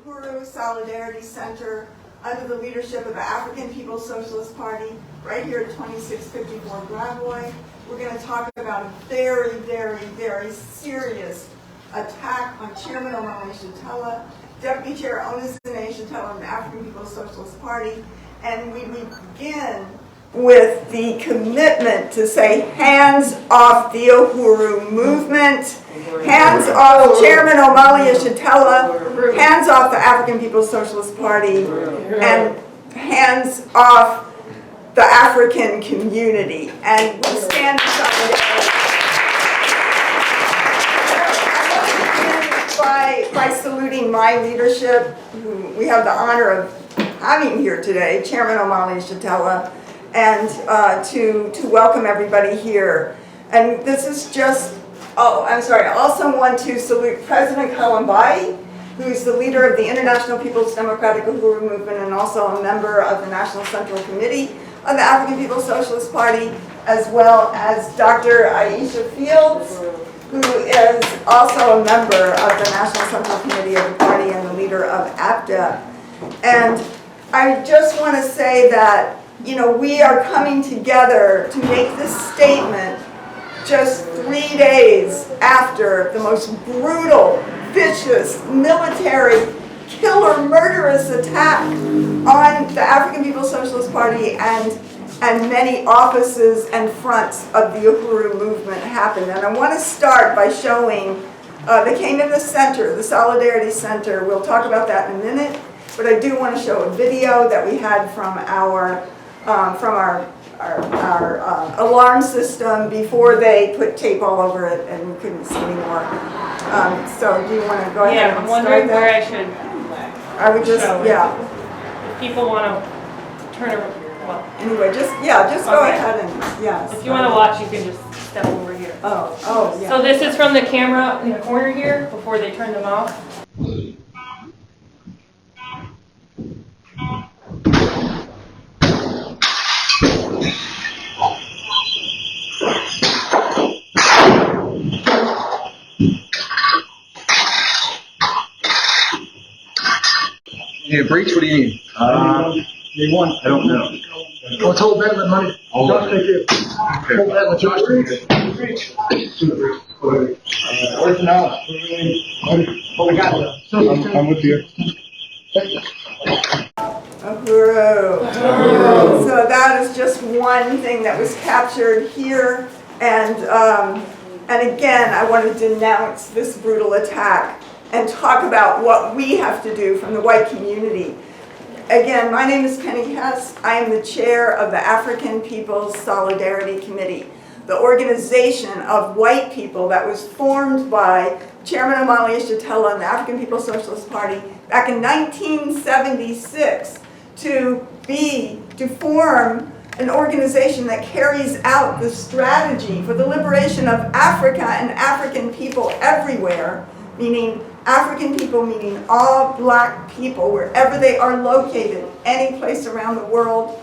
Uhuru Solidarity Center under the leadership of the African People's Socialist Party right here at 2654 Gravois. We're going to talk about a very, very, very serious attack on Chairman Omali Yeshitela, Deputy Chair Yeshitela of the African People's Socialist Party, and we begin with the commitment to say hands off the Uhuru Movement, hands off Chairman Omali Yeshitela, hands off the African People's Socialist Party, and hands off the African community. And we stand in solidarity. By saluting my leadership, who we have the honor of having here today, Chairman Omali Yeshitela, and to welcome everybody here. And this is just, I also want to salute President Carlozzi, who's the leader of the International People's Democratic Uhuru Movement and also a member of the National Central Committee of the African People's Socialist Party, as well as Dr. Aisha Fields, who is also a member of the National Central Committee of the party and the leader of APDA. And I just want to say that, you know, we are coming together to make this statement just 3 days after the most brutal, vicious, military, killer, murderous attack on the African People's Socialist Party and many offices and fronts of the Uhuru Movement happened. And I want to start by showing, they came in the center, the Solidarity Center. We'll talk about that in a minute, but I do want to show a video that we had from our alarm system before they put tape all over it and we couldn't see anymore. So do you want to go ahead and start that? Yeah, I'm wondering where I should I would just, yeah. If people want to turn around. Well, anyway, just go ahead and, yes. If you want to watch, you can just step over here. Oh, yeah. So this is from the camera in the corner here before they turn them off. You need a breach? What do you need? They want, I don't know. Let's hold that with money. Hold Josh, on. thank you. Okay. Hold that with Josh. Where's the knowledge? What we got though? I'm with you. Uhuru. So that is just one thing that was captured here. And again, I want to denounce this brutal attack and talk about what we have to do from the white community. Again, my name is Penny Hess. I am the chair of the African People's Solidarity Committee, the organization of white people that was formed by Chairman Omali Yeshitela and the African People's Socialist Party back in 1976 to form an organization that carries out the strategy for the liberation of Africa and African people everywhere, meaning African people, meaning all black people, wherever they are located, any place around the world,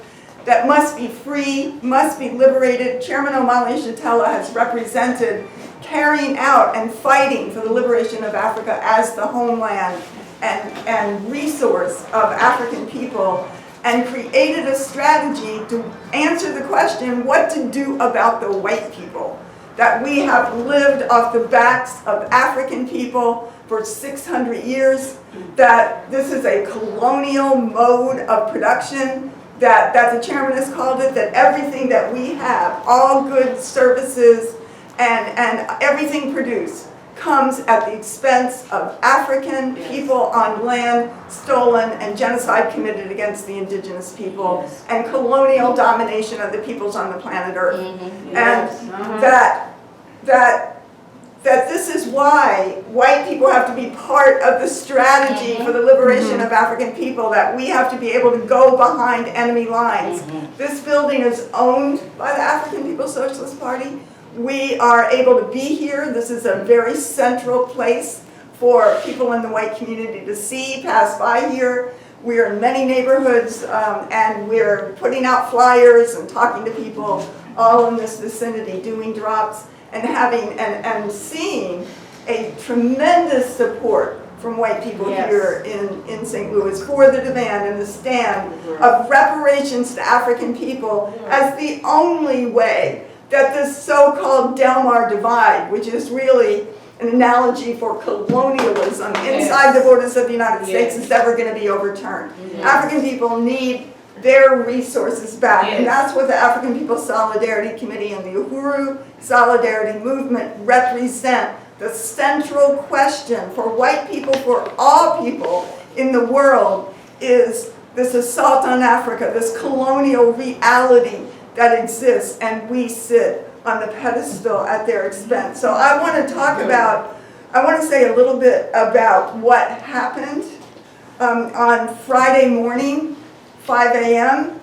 that must be free, must be liberated. Chairman Omali Yeshitela has represented carrying out and fighting for the liberation of Africa as the homeland and resource of African people, and created a strategy to answer the question what to do about the white people. That we have lived off the backs of African people for 600 years, that this is a colonial mode of production, that the chairman has called it, that everything that we have, all goods, services, and everything produced comes at the expense of African people on land stolen and genocide committed against the indigenous people and colonial domination of the peoples on the planet Earth. And that this is why white people have to be part of the strategy for the liberation of African people, that we have to be able to go behind enemy lines. This building is owned by the African People's Socialist Party. We are able to be here. This is a very central place for people in the white community to see, pass by here. We're in many neighborhoods and we're putting out flyers and talking to people all in this vicinity, doing drops and having and seeing a tremendous support from white people Yes. here in St. Louis for the demand and the stand of reparations to African people as the only way that this so-called Del Mar divide, which is really an analogy for colonialism inside the borders of the United States, is ever going to be overturned. African people need their resources back, and that's what the African People's Solidarity Committee and the Uhuru Solidarity Movement represent. The central question for white people, for all people in the world, is this assault on Africa, this colonial reality that exists, and we sit on the pedestal at their expense. So I want to say a little bit about what happened on Friday morning, 5 a.m.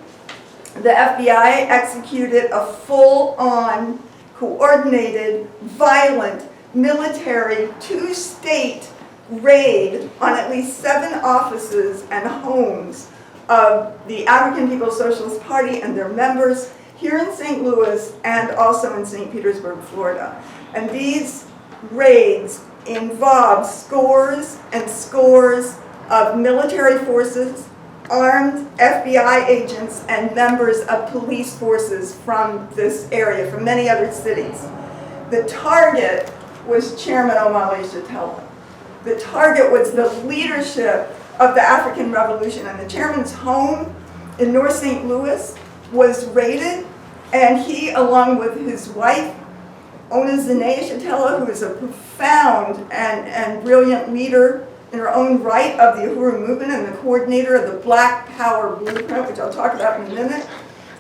The FBI executed a full-on, coordinated, violent, military, two-state raid on at least 7 offices and homes of the African People's Socialist Party and their members here in St. Louis and also in St. Petersburg, Florida. And these raids involved scores and scores of military forces, armed FBI agents, and members of police forces from this area, from many other cities. The target was Chairman Omali Yeshitela. The target was the leadership of the African Revolution, and the chairman's home in North St. Louis was raided, and he, along with his wife, Yeshitela, who is a profound and brilliant leader in her own right of the Uhuru Movement and the coordinator of the Black Power Blueprint, which I'll talk about in a minute,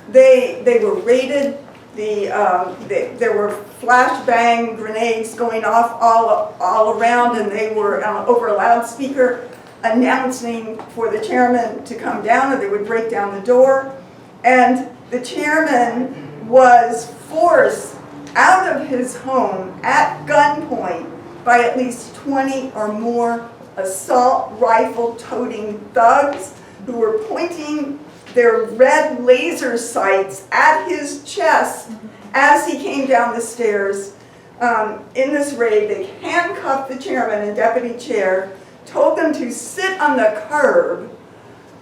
they were raided. There were flashbang grenades going off all around, and they were over a loudspeaker announcing for the chairman to come down, or they would break down the door. And the chairman was forced out of his home at gunpoint by at least 20 or more assault rifle toting thugs who were pointing their red laser sights at his chest as he came down the stairs. In this raid, they handcuffed the chairman and deputy chair, told them to sit on the curb,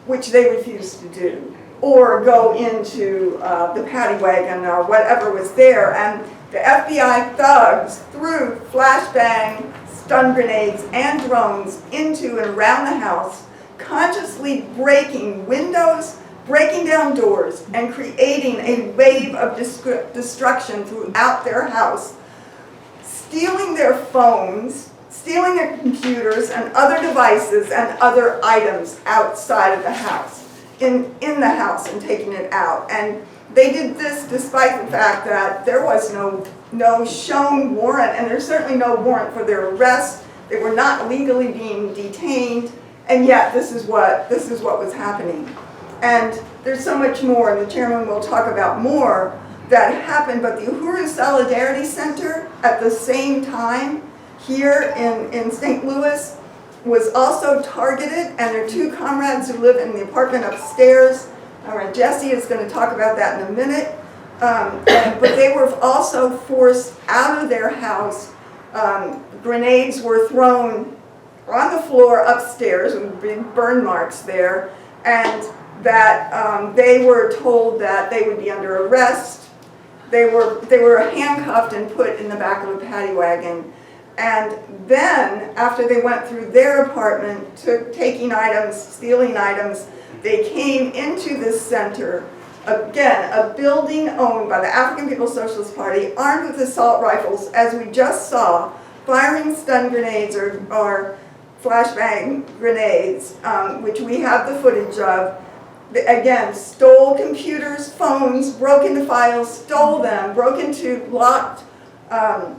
which they refused to do, or go into the paddy wagon or whatever was there. And the FBI thugs threw flashbang, stun grenades, and drones into and around the house, consciously breaking windows, breaking down doors, and creating a wave of destruction throughout their house, stealing their phones, stealing their computers and other devices and other items outside of the house, in the house, and taking it out. And they did this despite the fact that there was no shown warrant, and there's certainly no warrant for their arrest. They were not legally being detained, and yet this is what was happening. And there's so much more, and the chairman will talk about more that happened, but the Uhuru Solidarity Center at the same time here in St. Louis was also targeted, and their 2 comrades who live in the apartment upstairs, Jesse is going to talk about that in a minute, but they were also forced out of their house. Grenades were thrown on the floor upstairs with big burn marks there, and that they were told that they would be under arrest. They were handcuffed and put in the back of a paddy wagon. And then, after they went through their apartment, taking items, stealing items, they came into this center, again, a building owned by the African People's Socialist Party, armed with assault rifles, as we just saw, firing stun grenades or flashbang grenades, which we have the footage of. Again, stole computers, phones, broke into files, stole them, broke into locked file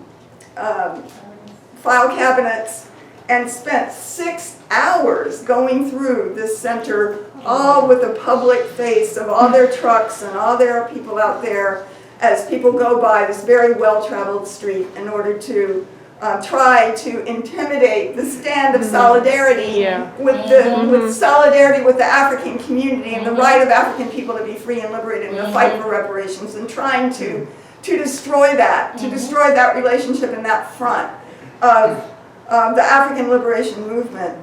cabinets, and spent 6 hours going through this center, all with a public face of all their trucks and all their people out there as people go by this very well-traveled street in order to try to intimidate the stand of solidarity with solidarity with the African community and the right of African people to be free and liberated and to fight for reparations, and trying to destroy that, relationship in that front of the African Liberation Movement.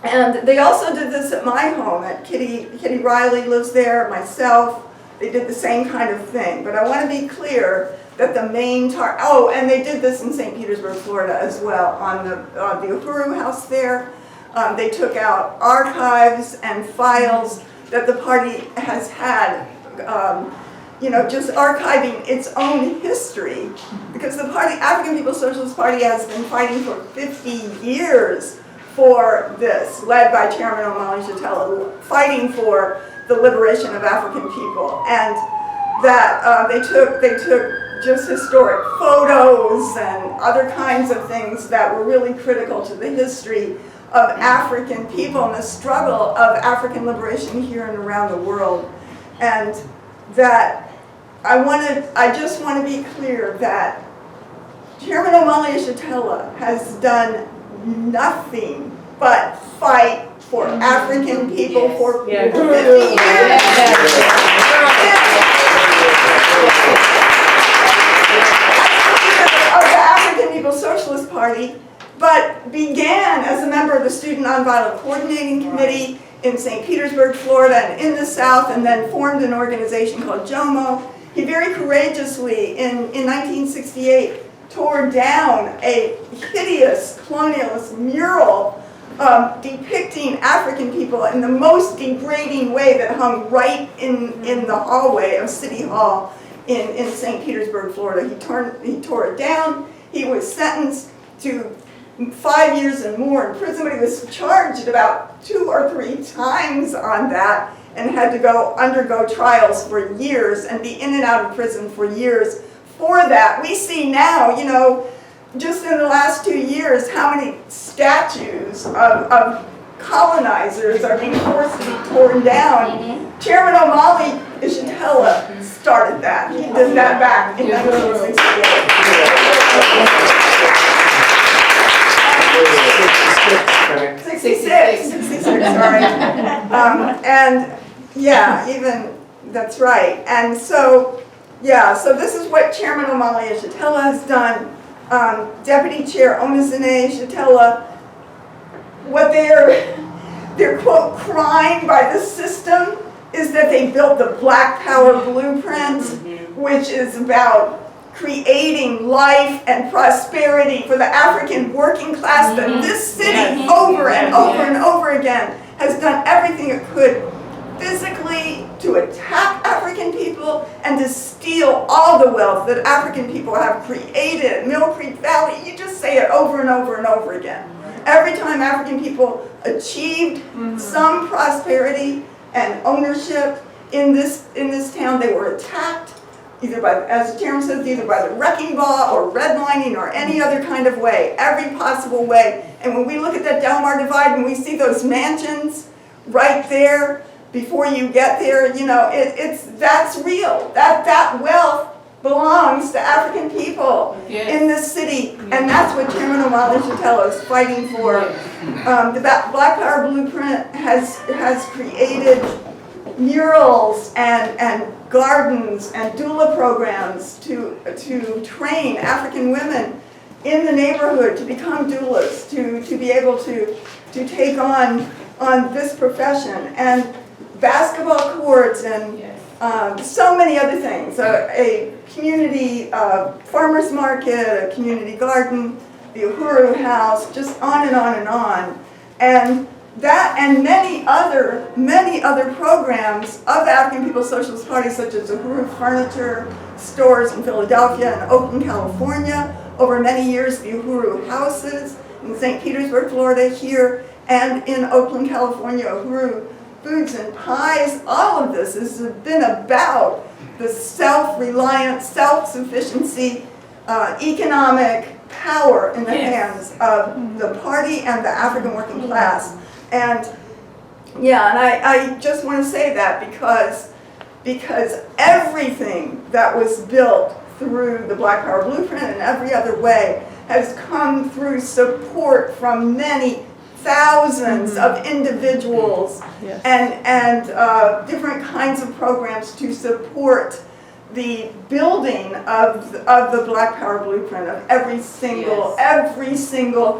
And they also did this at my home. Kitty Riley lives there, myself. They did the same kind of thing. But I want to be clear that the main and they did this in St. Petersburg, Florida as well, on the Uhuru House there. They took out archives and files that the party has had, just archiving its own history, because the party, African People's Socialist Party, has been fighting for 50 years for this, led by Chairman Omali Yeshitela, fighting for the liberation of African people. And that they took just historic photos and other kinds of things that were really critical to the history of African people and the struggle of African liberation here and around the world. And that I just want to be clear that Chairman Omali Yeshitela has done nothing but fight for African people for 50 years. Of the African People's Socialist Party, but began as a member of the Student Nonviolent Coordinating Committee in St. Petersburg, Florida, and in the South, and then formed an organization called JOMO. He very courageously, in 1968, tore down a hideous colonialist mural depicting African people in the most degrading way that hung right in the hallway of City Hall in St. Petersburg, Florida. He tore it down. He was sentenced to 5 years and more in prison, but he was charged about 2 or 3 times on that and had to undergo trials for years and be in and out of prison for years for that. We see now, just in the last 2 years, how many statues of colonizers are being forced to be torn down. Chairman Omali Yeshitela started that. He did that back in 1968. 66, sorry. That's right. And so this is what Chairman Omali Yeshitela has done. Deputy Chair Onizine Yeshitela, what they're quote crying by the system is that they built the Black Power blueprint, which is about creating life and prosperity for the African working class, that this city over and over and over again has done everything it could physically to attack African people and to steal all the wealth that African people have created. Mill Creek Valley, you just say it over and over and over again. Every time African people achieved some prosperity and ownership in this town, they were attacked, either by, as the chairman says, either by the wrecking ball or redlining or any other kind of way, every possible way. And when we look at that Delmar Divide and we see those mansions right there, before you get there, that's real. That wealth belongs to African people in this city, and that's what Chairman Omali Yeshitela is fighting for. The Black Power Blueprint has created murals and gardens and doula programs to train African women in the neighborhood to become doulas, to be able to take on this profession. And basketball courts and so many other things. A community farmer's market, a community garden, the Uhuru House, just on and on and on. And that and many other programs of the African People's Socialist Party, such as Uhuru Furniture stores in Philadelphia and Oakland, California. Over many years, the Uhuru Houses in St. Petersburg, Florida, here, and in Oakland, California, Uhuru Foods and Pies. All of this has been about the self-reliant, self-sufficiency, economic power in the hands of the party and the African working class. And I just want to say that because everything that was built through the Black Power Blueprint and every other way has come through support from many thousands of individuals and different kinds of programs to support the building of the Black Power blueprint, of every single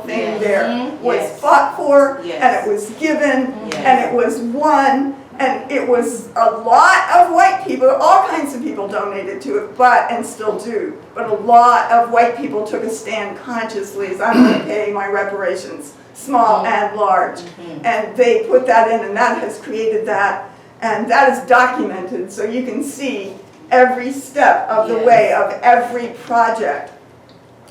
thing Yes. there was Yes. fought for, Yes. and it was given, Yes. and it was won, and it was a lot of white people, all kinds of people donated to it, and still do, but a lot of white people took a stand consciously as I'm going to pay my reparations, small and large, and they put that in, and that has created that, and that is documented, so you can see every step of the way of every project.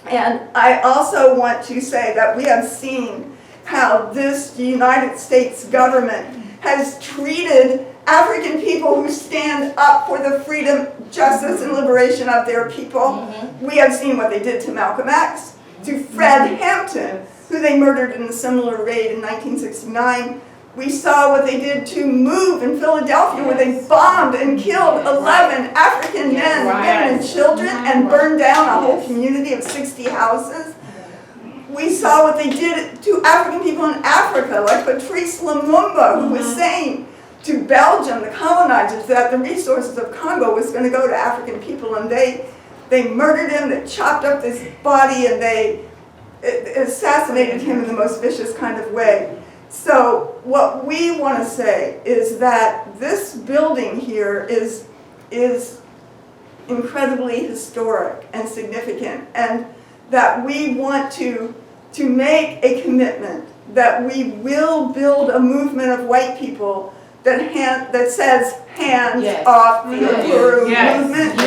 And I also want to say that we have seen how this United States government has treated African people who stand up for the freedom, justice, and liberation of their people. We have seen what they did to Malcolm X, to Fred Hampton, who they murdered in a similar raid in 1969. We saw what they did to Move in Philadelphia, where they bombed and killed 11 African men, women, and children, and burned down a whole community of 60 houses. We saw what they did to African people in Africa, like Patrice Lumumba, who was saying to Belgium, the colonizers, that the resources of Congo was going to go to African people, and they murdered him, they chopped up his body, and they assassinated him in the most vicious kind of way. So what we want to say is that this building here is incredibly historic and significant, and that we want to make a commitment that we will build a movement of white people that says hands off the Uhuru movement.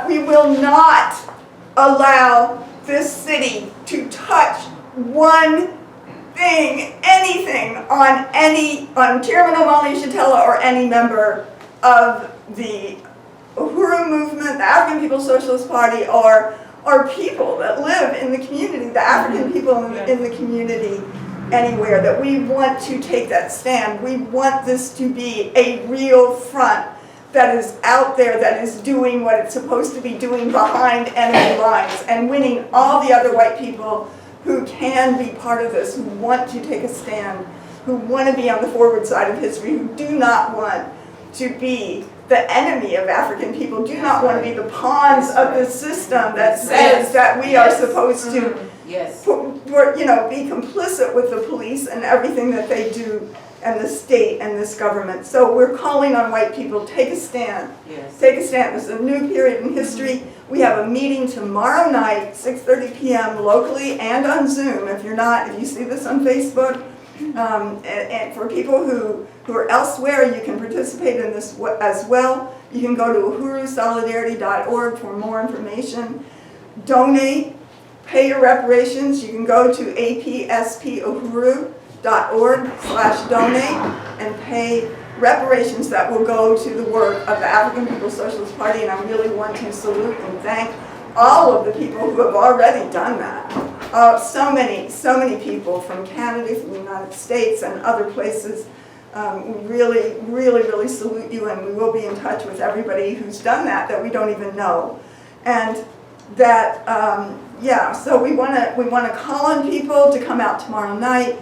We will not allow this city to touch one thing, anything on Chairman Omali, Yeshitela, or any member of the Uhuru Movement, the African People's Socialist Party, or people that live in the community, the African people in the community anywhere, that we want to take that stand. We want this to be a real front that is out there, that is doing what it's supposed to be doing behind enemy lines, and winning all the other white people who can be part of this, who want to take a stand, who want to be on the forward side of history, who do not want to be the enemy of African people, do not want to be the pawns of the system that says that we are supposed to be complicit with the police and everything that they do, and the state and this government. So we're calling on white people, take a stand. Take a stand. This is a new period in history. We have a meeting tomorrow night, 6:30 p.m. locally and on Zoom. If you see this on Facebook, and for people who are elsewhere, you can participate in this as well. You can go to uhurusolidarity.org for more information. Donate, pay your reparations. You can go to apspuhuru.org/donate and pay reparations that will go to the work of the African People's Socialist Party, and I really want to salute and thank all of the people who have already done that. So many people from Canada, from the United States, and other places. We really, really, really salute you, and we will be in touch with everybody who's done that we don't even know. And that, so we want to call on people to come out tomorrow night,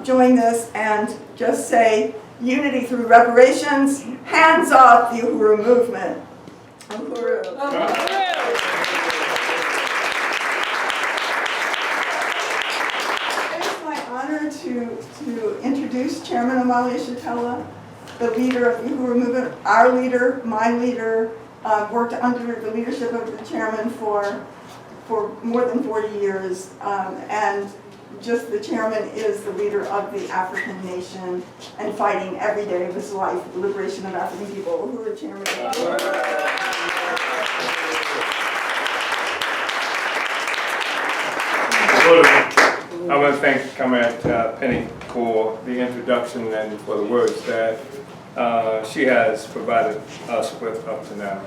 join this, and just say, unity through reparations, hands off the Uhuru movement. Uhuru. It is my honor to introduce Chairman Omali Yeshitela, the leader of the Uhuru movement, our leader, my leader, worked under the leadership of the chairman for more than 40 years, and just the chairman is the leader of the African nation and fighting every day of his life for the liberation of African people. Uhuru, Chairman. I want to thank Comrade Penny for the introduction and for the words that she has provided us with up to now.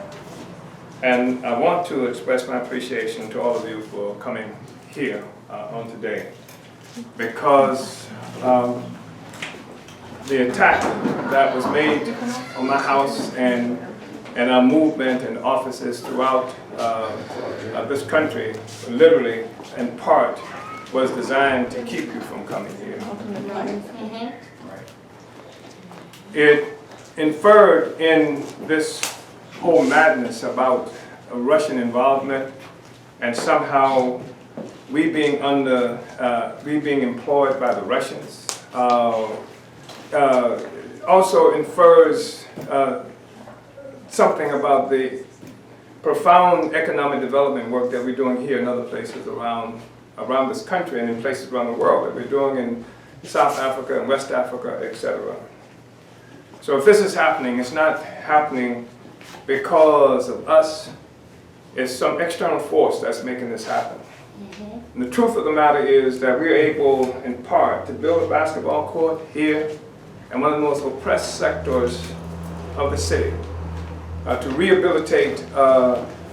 And I want to express my appreciation to all of you for coming here on today, because the attack that was made on my house and our movement and offices throughout this country, literally in part, was designed to keep you from coming here. It inferred in this whole madness about Russian involvement and somehow we being employed by the Russians. Also infers something about the profound economic development work that we're doing here and other places around this country and in places around the world that we're doing in South Africa and West Africa, etc. So if this is happening, it's not happening because of us. It's some external force that's making this happen. And the truth of the matter is that we're able, in part, to build a basketball court here in one of the most oppressed sectors of the city, to rehabilitate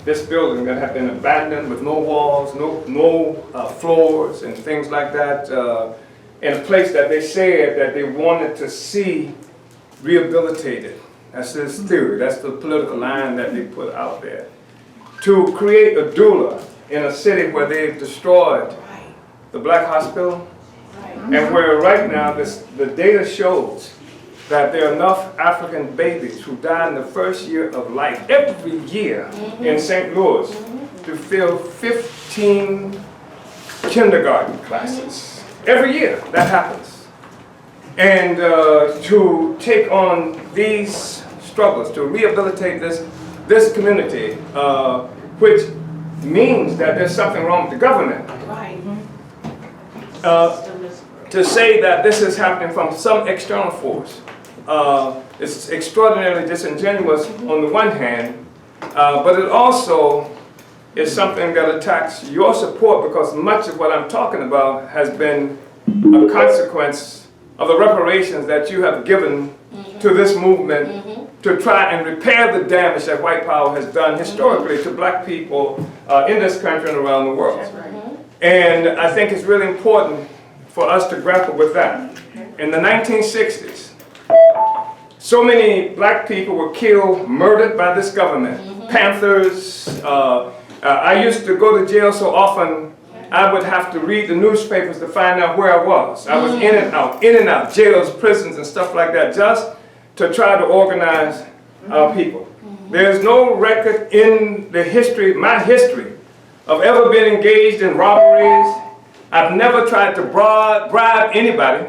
this building that had been abandoned with no walls, no floors and things like that, in a place that they said that they wanted to see rehabilitated. That's this theory, that's the political line that they put out there. To create a doula in a city where they've destroyed the black hospital, and where right now the data shows that there are enough African babies who die in the first year of life every year in St. Louis to fill 15 kindergarten classes. Every year that happens. And to take on these struggles, to rehabilitate this community, which means that there's something wrong with the government. To say that this is happening from some external force, it's extraordinarily disingenuous on the one hand, but it also is something that attacks your support, because much of what I'm talking about has been a consequence of the reparations that you have given to this movement to try and repair the damage that white power has done historically to black people in this country and around the world. And I think it's really important for us to grapple with that. In the 1960s, so many black people were killed, murdered by this government. Panthers. I used to go to jail so often, I would have to read the newspapers to find out where I was. I was in and out, jails, prisons, and stuff like that, just to try to organize our people. There's no record in the history, my history, of ever being engaged in robberies. I've never tried to bribe anybody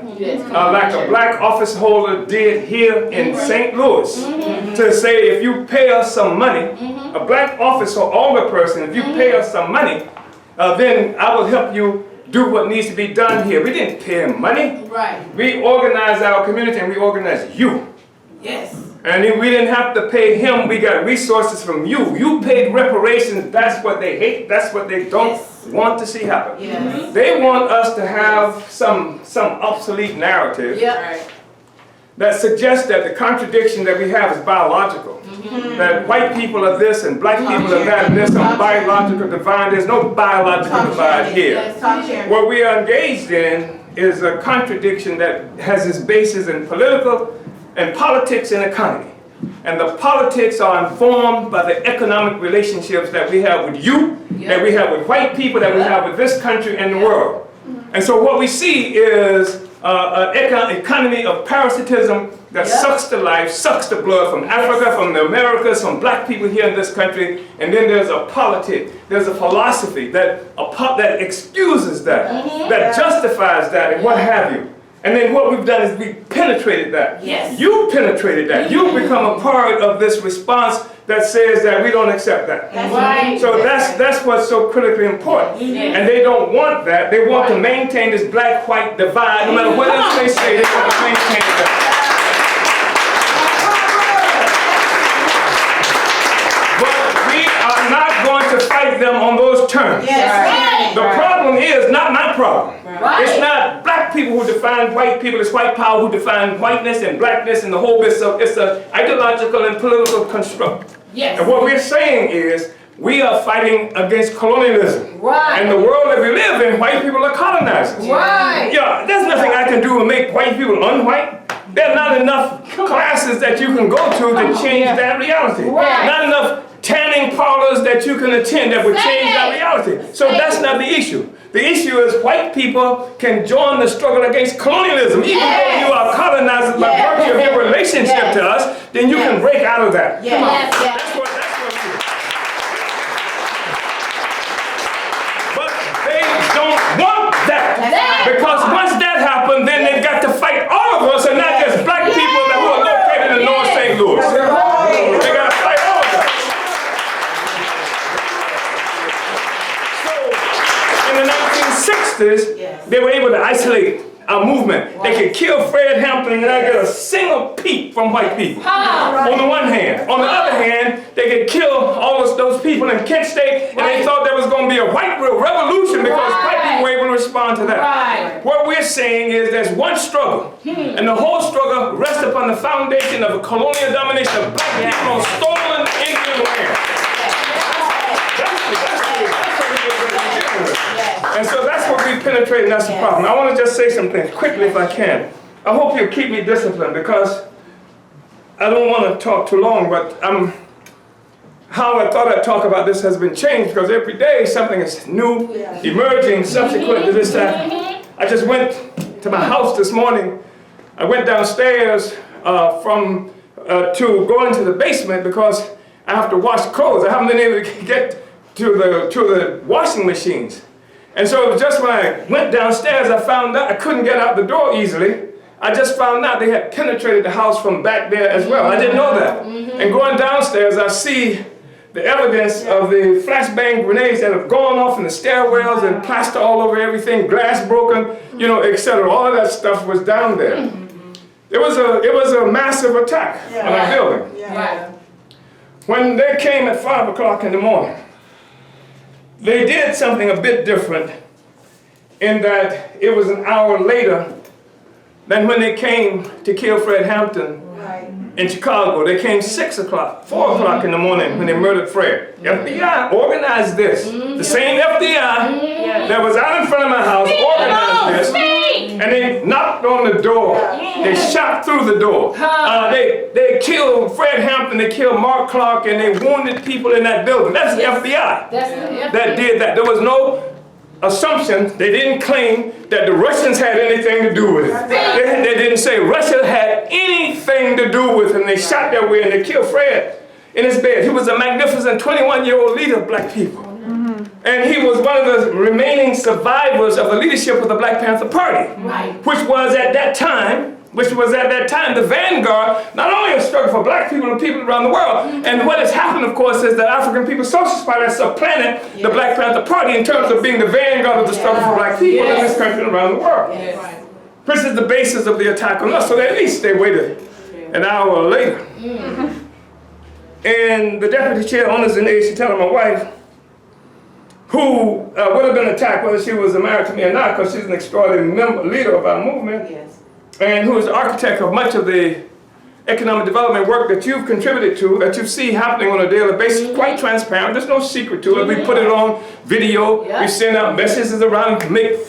like a black office holder did here in St. Louis, to say, if you pay us some money, a black office or older person, if you pay us some money, then I will help you do what needs to be done here. We didn't pay him money. We organized our community and we organized you. And then we didn't have to pay him, we got resources from you. You paid reparations, that's what they hate, that's what they don't want to see happen. They want us to have some obsolete narrative that suggests that the contradiction that we have is biological. That white people are this and black people are that, and there's some biological divide. There's no biological divide here. What we are engaged in is a contradiction that has its basis in political and politics and economy. And the politics are informed by the economic relationships that we have with you, that we have with white people, that we have with this country and the world. And so what we see is an economy of parasitism that sucks the life, sucks the blood from Africa, from the Americas, from black people here in this country. And then there's a politic, there's a philosophy that excuses that, that justifies that, and what have you. And then what we've done is we penetrated that. You penetrated that. You become a part of this response that says that we don't accept that. So that's what's so critically important. And they don't want that. They want to maintain this black-white divide. No matter what else they say, they want to maintain that. But we are not going to fight them on those terms. The problem is not my problem. It's not black people who define white people, it's white power who define whiteness and blackness and the whole bit. So it's an ideological and political construct. And what we're saying is we are fighting against colonialism. And the world that we live in, white people are colonizers. Yeah, there's nothing I can do to make white people unwhite. There are not enough classes that you can go to change that reality. Not enough tanning parlors that you can attend that would change that reality. So that's not the issue. The issue is white people can join the struggle against colonialism. Even though you are colonizers by virtue of your relationship to us, then you can break out of that. Come on. That's what it is. But they don't want that. Because once that happens, then they've got to fight all of us and not just black people that who are located in North St. Louis. They got to fight all of us. In the 1960s, they were able to isolate our movement. They could kill Fred Hampton and not get a single peep from white people. On the one hand. On the other hand, they could kill all those people in Kent State, and they thought there was going to be a white revolution because white people were able to respond to that. What we're saying is there's one struggle, and the whole struggle rests upon the foundation of a colonial domination of black people on stolen Indian land. And so that's what we penetrate, and that's the problem. I want to just say some things quickly if I can. I hope you'll keep me disciplined because I don't want to talk too long, but how I thought I'd talk about this has been changed because every day something is new, emerging, subsequent to this time. I just went to my house this morning. I went downstairs to go into the basement because I have to wash clothes. I haven't been able to get to the washing machines. And so just when I went downstairs, I found out I couldn't get out the door easily. I just found out they had penetrated the house from back there as well. I didn't know that. And going downstairs, I see the evidence of the flashbang grenades that have gone off in the stairwells and plaster all over everything, glass broken, you know, etc. All of that stuff was down there. It was a massive attack on our building. When they came at 5 o'clock in the morning, they did something a bit different in that it was an hour later than when they came to kill Fred Hampton in Chicago. They came 6 o'clock, 4 o'clock in the morning when they murdered Fred. FBI organized this. The same FBI that was out in front of my house organized this. And they knocked on the door. They shot through the door. They killed Fred Hampton, they killed Mark Clark, and they wounded people in that building. That's the FBI that did that. There was no assumption. They didn't claim that the Russians had anything to do with it. They didn't say Russia had anything to do with it. And they shot their way and they killed Fred in his bed. He was a magnificent 21-year-old leader of black people. And he was one of the remaining survivors of the leadership of the Black Panther Party, which was at that time the vanguard, not only of struggle for black people and people around the world. And what has happened, of course, is that African People's Socialist Party has supplanted the Black Panther Party in terms of being the vanguard of the struggle for black people in this country and around the world. This is the basis of the attack on us, so at least they waited an hour later. And the deputy chair, owners in Yeshitela, my wife, who would have been attacked whether she was married to me or not, because she's an extraordinary leader of our movement, and who is the architect of much of the economic development work that you've contributed to, that you see happening on a daily basis, quite transparent. There's no secret to it. We put it on video. We send out messages around, make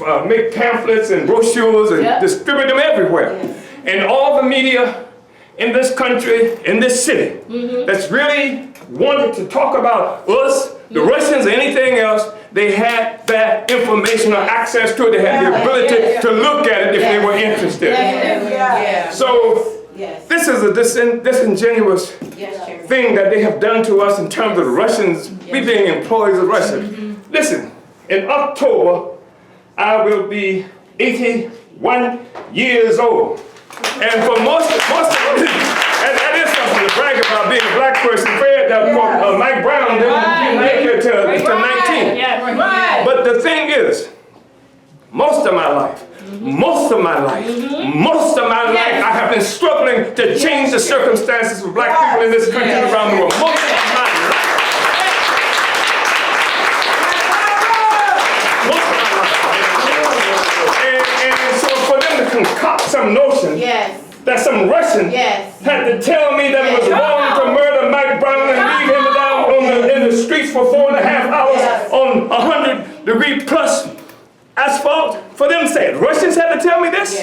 pamphlets and brochures and distribute them everywhere. And all the media in this country, in this city, that's really wanted to talk about us, the Russians, or anything else, they had that information or access to it. They had the ability to look at it if they were interested. So this is a disingenuous thing that they have done to us in terms of the Russians, we being employees of Russia. Listen, in October, I will be 81 years old. And for most of that is something to brag about, being a black person. Fred, Mike Brown didn't make it to 19. But the thing is, most of my life, I have been struggling to change the circumstances for black people in this country and around the world. Most of my life. And so for them to concoct some notion that some Russian had to tell me that it was wrong to murder Mike Brown and leave him down in the streets for 4.5 hours on 100-degree plus asphalt, for them to say it. Russians had to tell me this?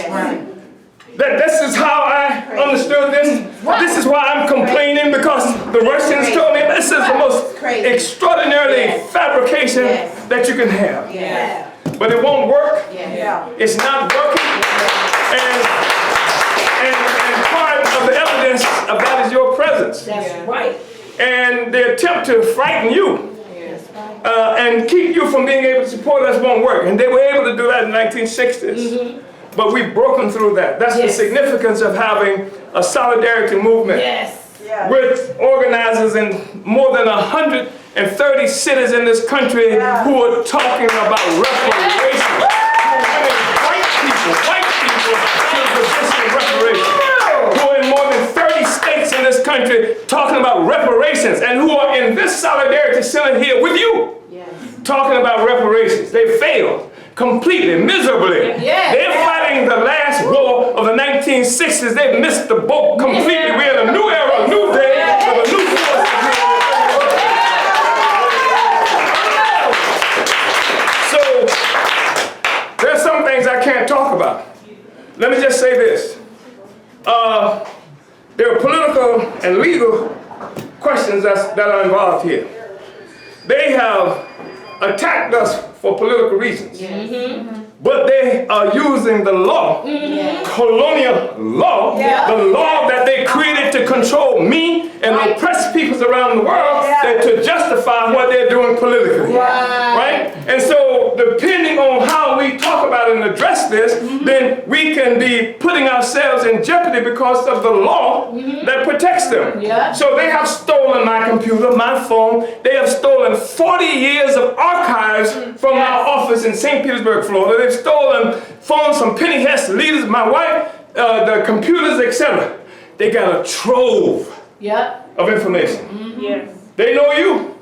That this is how I understood this? This is why I'm complaining, because the Russians told me this is the most extraordinarily fabrication that you can have. but it won't work. Yeah. It's not working. And part of the evidence of that is your presence. That's right. And the attempt to frighten you and keep you from being able to support us won't work. And they were able to do that in the 1960s. But we've broken through that. That's the significance of having a solidarity movement. Yes. Yeah. With organizers in more than 130 cities in this country who are talking about reparations. White people to the position of reparations. Who are in more than 30 states in this country talking about reparations, and who are in this Solidarity Center here with you talking about reparations. They failed completely, miserably. They're fighting the last war of the 1960s. They missed the boat completely. We're in a new era, a new day, with a new force. So, there's some things I can't talk about. Let me just say this. There are political and legal questions that are involved here. They have attacked us for political reasons. But they are using the law, colonial law, the law that they created to control me and oppress peoples around the world, to justify what they're doing politically. Right? And so, depending on how we talk about and address this, then we can be putting ourselves in jeopardy because of the law that protects them. So they have stolen my computer, my phone. They have stolen 40 years of archives from our office in St. Petersburg, Florida. They've stolen phones from Penny Hess, leaders, my wife, the computers, etc. They got a trove of information. They know you.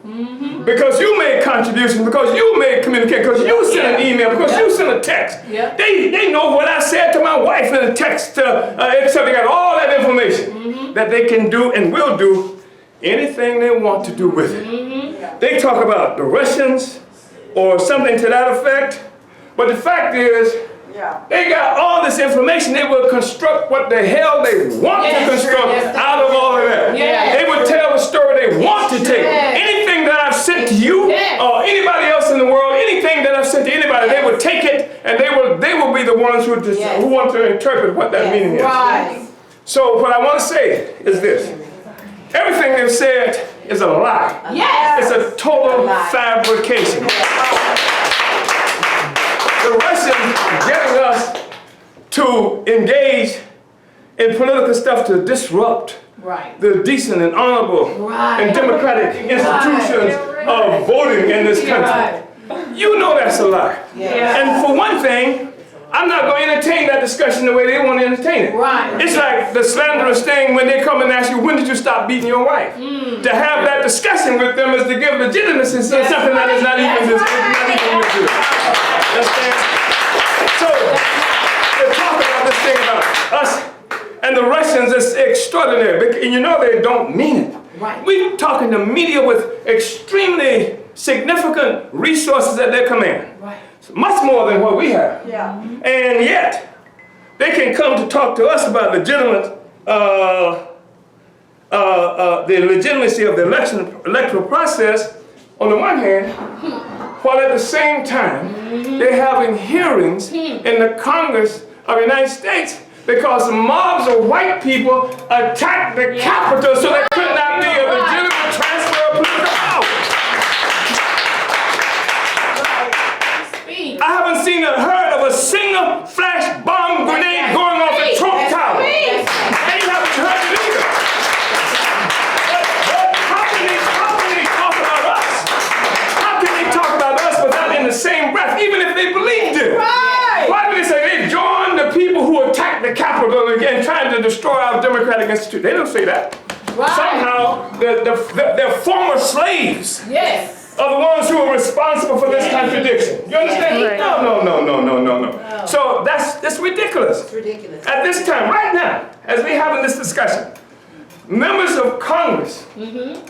Because you made contributions, because you made communication, because you sent an email, because you sent a text. They know what I said to my wife in a text, except they got all that information that they can do and will do anything they want to do with it. They talk about the Russians or something to that effect, but the fact is, they got all this information. They will construct what the hell they want to construct out of all of that. They would tell the story they want to take. Anything that I've sent to you or anybody else in the world, anything that I've sent to anybody, they would take it and they will be the ones who want to interpret what that meaning is. So what I want to say is this. Everything they've said is a lie. It's a total fabrication. The Russians getting us to engage in political stuff to disrupt the decent and honorable and democratic institutions of voting in this country. You know that's a lie. And for one thing, I'm not going to entertain that discussion the way they want to entertain it. It's like the slanderous thing when they come and ask you, when did you stop beating your wife? To have that discussion with them is to give legitimacy to something that is not even legit. Understand? So, they talk about this thing about us and the Russians is extraordinary. And you know they don't mean it. We're talking to media with extremely significant resources at their command. Much more than what we have. And yet, they can come to talk to us about legitimate, the legitimacy of the electoral process on the one hand, while at the same time, they're having hearings in the Congress of the United States because mobs of white people attacked the Capitol so there could not be a legitimate transfer of political power. I haven't seen or heard of a single flash bomb grenade going off at Trump Tower. And you haven't heard it either. But how can they talk about us? How can they talk about us without in the same breath, even if they believed it? Why do they say they joined the people who attacked the Capitol again, trying to destroy our democratic institute? They don't say that. Somehow, they're former slaves. Are the ones who are responsible for this contradiction. You understand? No. So that's ridiculous. It's ridiculous. At this time, right now, as we're having this discussion, members of Congress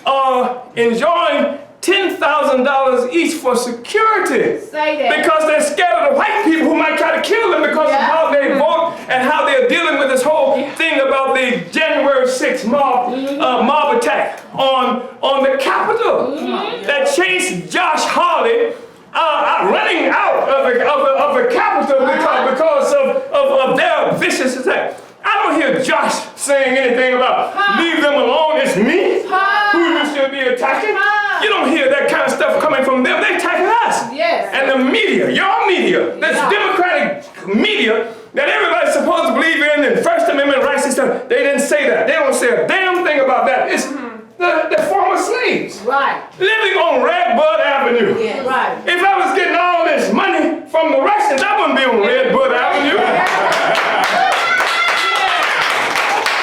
are enjoying $10,000 each for security. Because they're scared of the white people who might try to kill them because of how they vote and how they're dealing with this whole thing about the January 6th mob attack on the Capitol that chased Josh Hawley running out of the capital because of their vicious attack. I don't hear Josh saying anything about leave them alone, it's me who you should be attacking. You don't hear that kind of stuff coming from them. They're attacking us. Yes. And the media, your media, this Democratic media that everybody's supposed to believe in and First Amendment rights and stuff, they didn't say that. They don't say a damn thing about that. It's the former slaves. Right. Living on Redbud Avenue. Yes. Right. If I was getting all this money from the Russians, I wouldn't be on Redbud Avenue.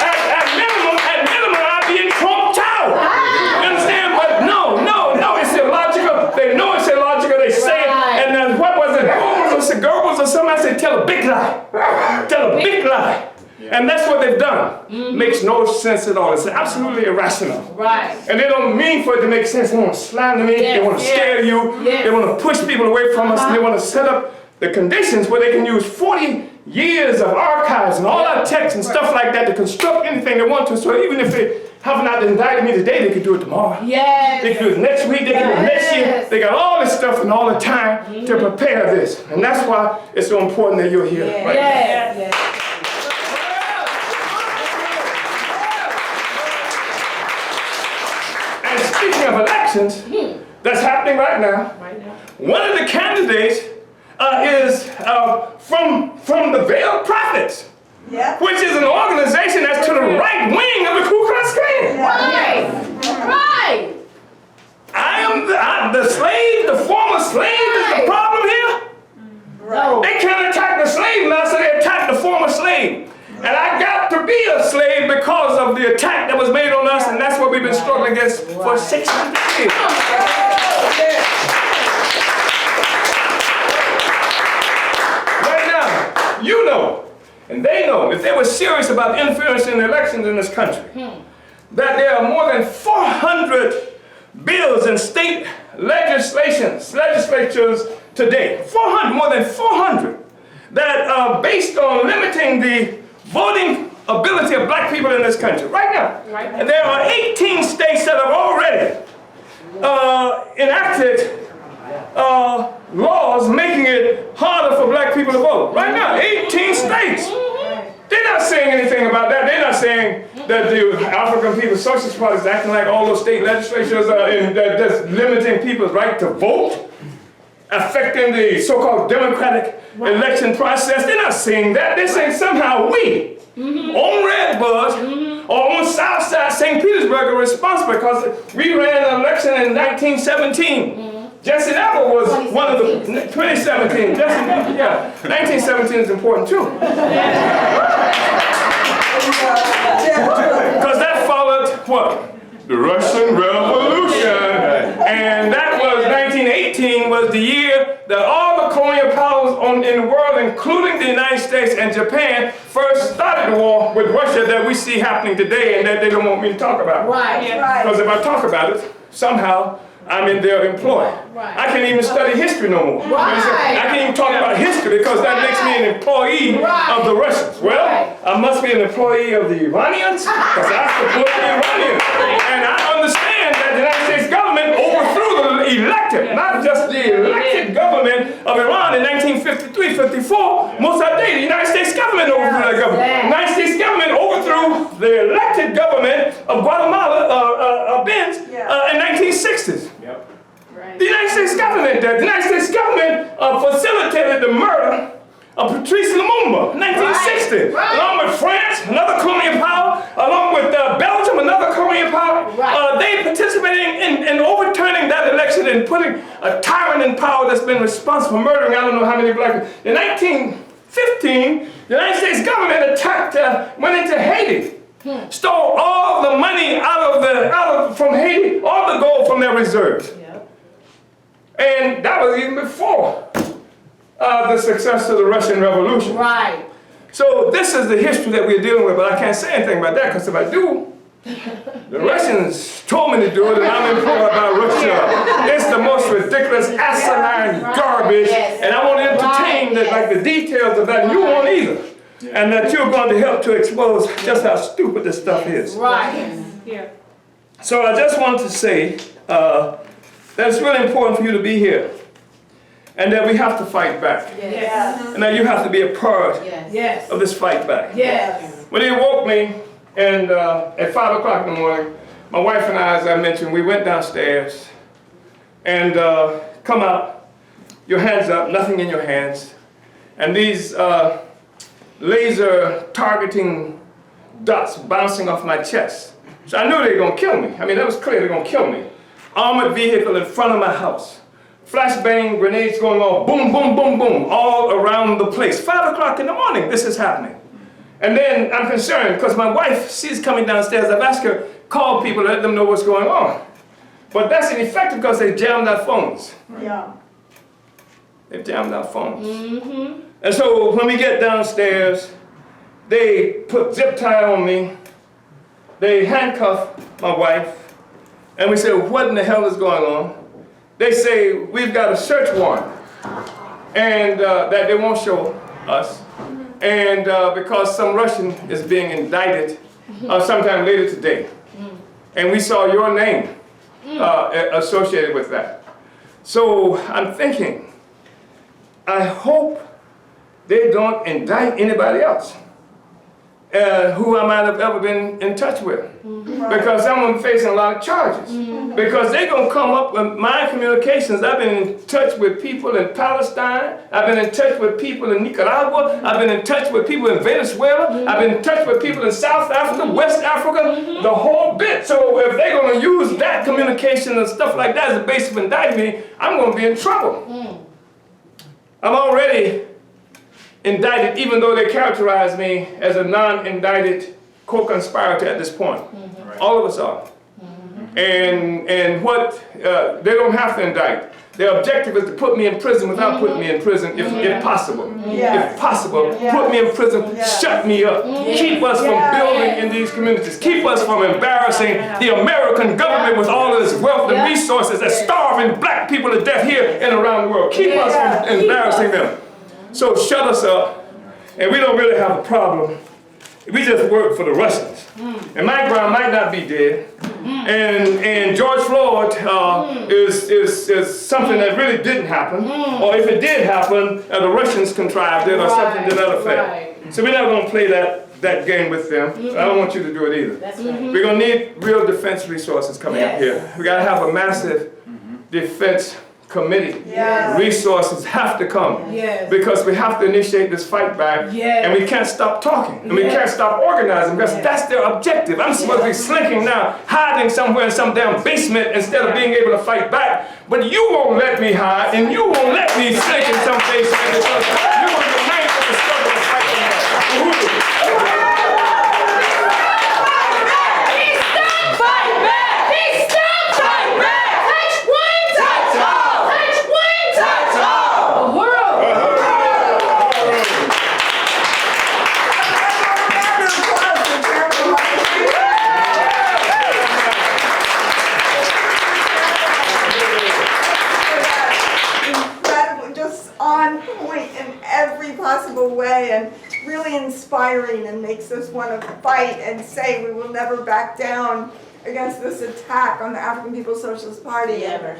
At minimum, I'd be in Trump Tower. You understand? But no, it's illogical. They know it's illogical. They say it. And then what was it? Goebbels or somebody said, tell a big lie. Tell a big lie. And that's what they've done. Makes no sense at all. It's absolutely irrational. Right. And they don't mean for it to make sense. They want to slander me. They want to scare you. Yes. They want to push people away from us. And they want to set up the conditions where they can use 40 years of archives and all our texts and stuff like that to construct anything they want to. So even if they have not indicted me today, they could do it tomorrow. Yes. They can do it next week. They can do it next year. They got all this stuff and all the time to prepare this. And that's why it's so important that you're here. Yes. Right? Yes. And speaking of elections, that's happening right now. One of the candidates is from the Veiled Prophets, which is an organization that's to the right wing of the Ku Klux Klan. Right. Right. I am the slave, the former slave is the problem here. No. They can't attack the slave now, so they attack the former slave. And I got to be a slave because of the attack that was made on us, and that's what we've been struggling against for 600 years. Right now, you know, and they know, if they were serious about influencing the elections in this country, that there are more than 400 bills in state legislatures today, more than 400, that are based on limiting the voting ability of black people in this country. Right now. And there are 18 states that have already enacted laws making it harder for black people to vote. Right now, 18 states. They're not saying anything about that. They're not saying that the African People's Socialist Party is acting like all those state legislatures are that's limiting people's right to vote, affecting the so-called democratic election process. They're not saying that. They're saying somehow we, on Redbud, or on Southside St. Petersburg, are responsible because we ran an election in 1917. Jesse Nevel was one of the 2017. 1917 is important too. Because that followed what? The Russian Revolution. And that was 1918 was the year that all the colonial powers in the world, including the United States and Japan, first started the war with Russia that we see happening today and that they don't want me to talk about. Right. Because if I talk about it, somehow I'm in their employ. I can't even study history no more. I can't even talk about history because that makes me an employee of the Russians. Well, I must be an employee of the Iranians because I support the Iranians. And I understand that the United States government overthrew the elected, not just the elected government of Iran in 1953-54. Mossadegh, the United States government overthrew that government. The United States government overthrew the elected government of Guatemala, in 1960s. The United States government did. The United States government facilitated the murder of Patrice Lumumba in 1960. Along with France, another colonial power, along with Belgium, another colonial power. They participated in overturning that election and putting a tyrant in power that's been responsible for murdering I don't know how many black people. In 1915, the United States government went into Haiti. Stole all the money from Haiti, all the gold from their reserves. And that was even before the success of the Russian Revolution. Right. So this is the history that we're dealing with, but I can't say anything about that because if I do, the Russians told me to do it and I'm employed by Russia. It's the most ridiculous, asinine garbage, and I won't entertain the details of that, and you won't either. And that you're going to help to expose just how stupid this stuff is. Right. So I just wanted to say that it's really important for you to be here. and that we have to fight back. Yes. And that you have to be a part Yes. Yes. of this fight back. Yes. When they woke me, and at 5 o'clock in the morning, my wife and I, as I mentioned, we went downstairs and come out, your hands up, nothing in your hands. And these laser targeting dots bouncing off my chest. So I knew they were gonna kill me. I mean, that was clear, they were gonna kill me. Armored vehicle in front of my house. Flashbang grenades going off, boom, boom, boom, boom, all around the place. 5 o'clock in the morning, this is happening. And then I'm concerned because my wife, she's coming downstairs. I've asked her, call people, let them know what's going on. But that's ineffective because they jammed our phones. Yeah. They've jammed our phones. And so when we get downstairs, they put zip tie on me. They handcuff my wife. And we say, what in the hell is going on? They say, we've got a search warrant. And that they won't show us. And because some Russian is being indicted sometime later today. And we saw your name associated with that. So I'm thinking, I hope they don't indict anybody else who I might have ever been in touch with. Because I'm facing a lot of charges. Because they're going to come up with my communications. I've been in touch with people in Palestine. I've been in touch with people in Nicaragua. I've been in touch with people in Venezuela. I've been in touch with people in South Africa, West Africa, the whole bit. So if they're going to use that communication and stuff like that as a basis of indicting me, I'm going to be in trouble. I'm already indicted, even though they characterize me as a non-indicted co-conspirator at this point. All of us are. And what, they don't have to indict. Their objective is to put me in prison without putting me in prison, if possible. Yes. If possible, Yes. put me in prison, Yes. shut me up. Keep us from building in these communities. Keep us from embarrassing the American government with all of this wealth and resources that's starving black people to death here and around the world. Keep us from embarrassing them. So shut us up, and we don't really have a problem. We just work for the Russians. And my ground might not be dead. And George Floyd is something that really didn't happen. Or if it did happen, the Russians contrived it or something to that effect. So we're not going to play that game with them. I don't want you to do it either. That's right. We're going to need real defense resources coming up here. We got to have a massive defense committee. Resources have to come because we have to initiate this fight back, and we can't stop talking, and we can't stop organizing because that's their objective. I'm supposed to be slinking now, hiding somewhere in some damn basement instead of being able to fight back, but you won't let me hide, and you won't let me slink in some basement because you will remain for the struggle of fighting back. possible way and really inspiring and makes us want to fight and say we will never back down against this attack on the African People's Socialist Party. Ever.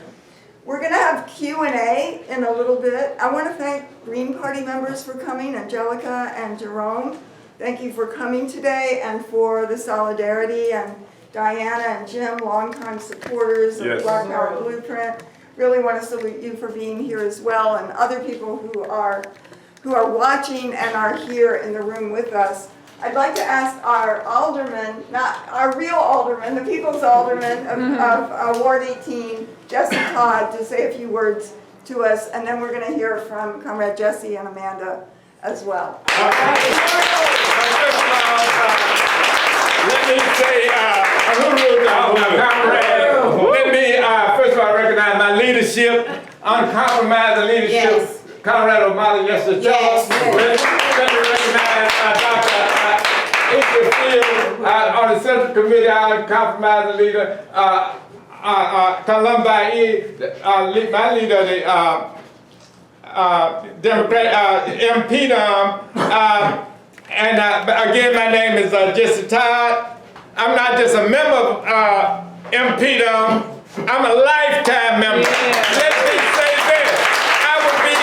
We're going to have Q&A in a little bit. I want to thank Green Party members for coming, Angelica and Jerome. Thank you for coming today and for the solidarity, and Diana and Jim, longtime supporters of Yes. Black Power Blueprint. Really want to salute you for being here as well, and other people who are watching and are here in the room with us. I'd like to ask our alderman, not our real alderman, the people's alderman of Ward 18, Jesse Todd, to say a few words to us, and then we're going to hear from Comrade Jesse and Amanda as well. Let me say, let me first of all recognize my leadership, uncompromising leadership. Yes. Comrade Omali, Yeshitela. Yes. Let me recognize Dr. on the Central Committee, our uncompromising leader, Carlozzi, my leader, the Democrat MP. And again, my name is Jesse Todd. I'm not just a member of MP. I'm a lifetime member. Let me say this. I would be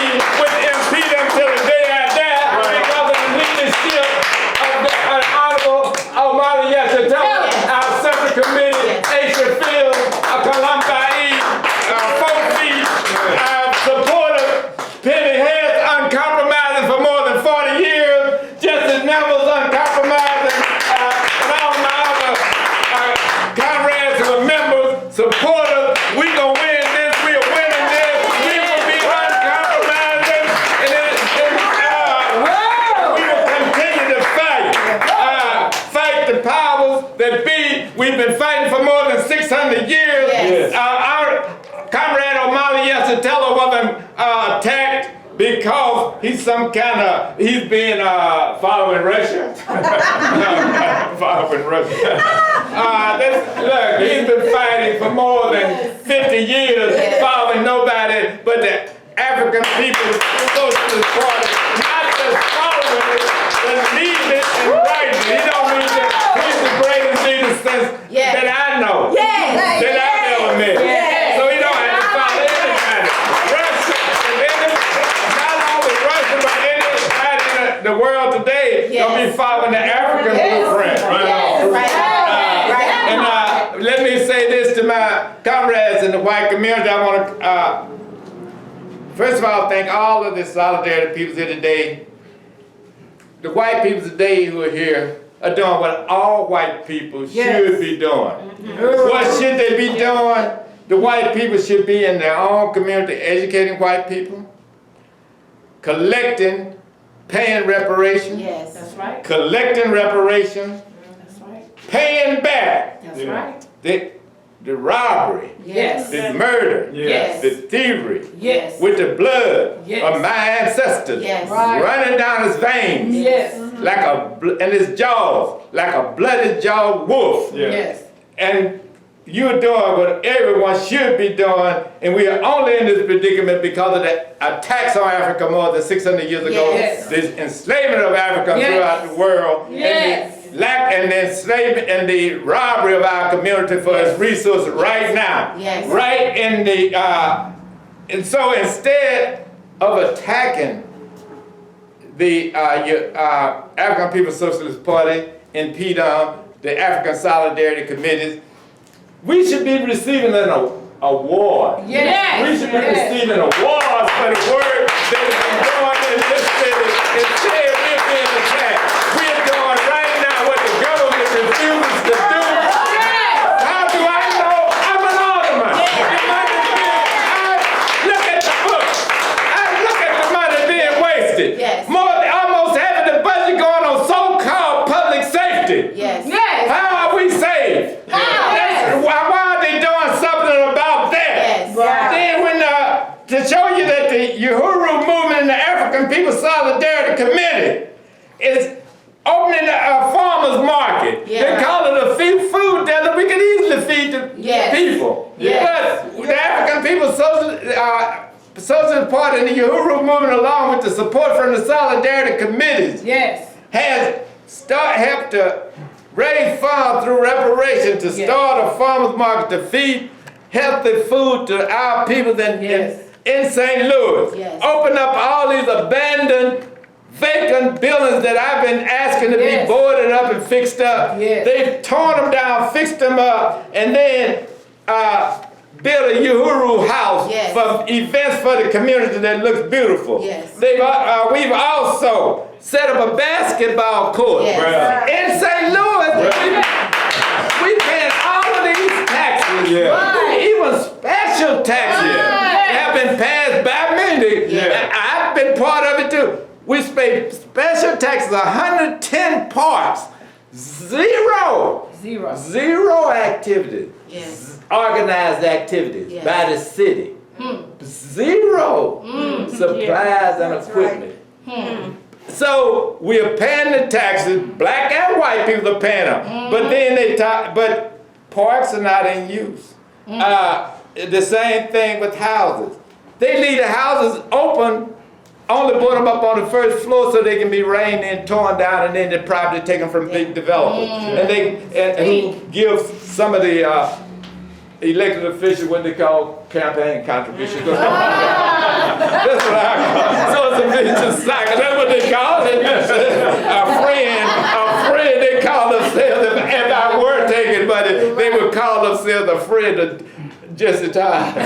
Yes. Our comrade Omali Yeshitela wasn't attacked because he's been following Russia. Following Russia. Look, he's been fighting for more than 50 years, following nobody but the African People's Socialist Party, not just following it, but leading it and writing it. He's the greatest leader that I know, that I've ever met. So he don't have to follow anybody. Russia, not only Russia, but anybody in the world today gonna be following the African blueprint. And let me say this to my comrades in the white community. I want to, first of all, thank all of the Solidarity people here today. The white people today who are here are doing what all white people should be doing. What should they be doing? The white people should be in their own community educating white people, collecting, paying reparations. Yes. That's right. Collecting reparations, That's right. paying back That's right. the robbery, Yes. the murder, Yes. the thievery, Yes. with the blood Yes. of my ancestors Yes. Right. running down his veins Yes. like and his jaws like a bloody jawed wolf. Yes. And you're doing what everyone should be doing, and we are only in this predicament because of the attacks on Africa more than 600 years ago, Yes. the enslavement of Africa Yes. throughout the world, Yes. and the enslavement and the robbery of our community for its resources right now. Yes. Right in the, and so instead of attacking the African People's Socialist Party and PDOM, the African Solidarity Committees, we should be receiving an award. Yes. We should be receiving awards for the work that has been doing in this city. Instead, we're being attacked. We're doing right now what the government refuses to do. How do I know? I'm an alderman. The money look at the books. I look at the money being wasted. Yes. Almost having the budget going on so-called public safety. Yes. Yes. How are we saved? Why are they doing something about that? Yes. Then when to show you that the Uhuru Movement and the African People's Solidarity Committee is opening a farmer's market. They call it a food desert. We can easily feed the people. Yes. But the African People's Socialist Party and the Uhuru Movement, along with the support from the Solidarity Committees, has helped to raise funds through reparation to start a farmer's market to feed healthy food to our people in St. Louis. Yes. Open up all these abandoned, vacant buildings that I've been asking to be boarded up and fixed up. They've torn them down, fixed them up, and then built a Uhuru house for events for the community that looks beautiful. We've also set up a basketball court in St. Louis. We paying all of these taxes, even special taxes have been passed by many. And I've been part of it too. We pay special taxes, 110 parks, zero activities. Organized activities by the city. Zero supplies and equipment. So we are paying the taxes, black and white people are paying them. But then but parks are not in use. The same thing with houses. They leave the houses open, only put them up on the first floor so they can be rained and torn down, and then they're probably taken from big developers. And who give some of the elected officials what they call campaign contributions. That's what I call it. So it's a vicious cycle. That's what they call it. A friend, they call themselves, if I were taken, but they would call themselves a friend of Yeshitela. So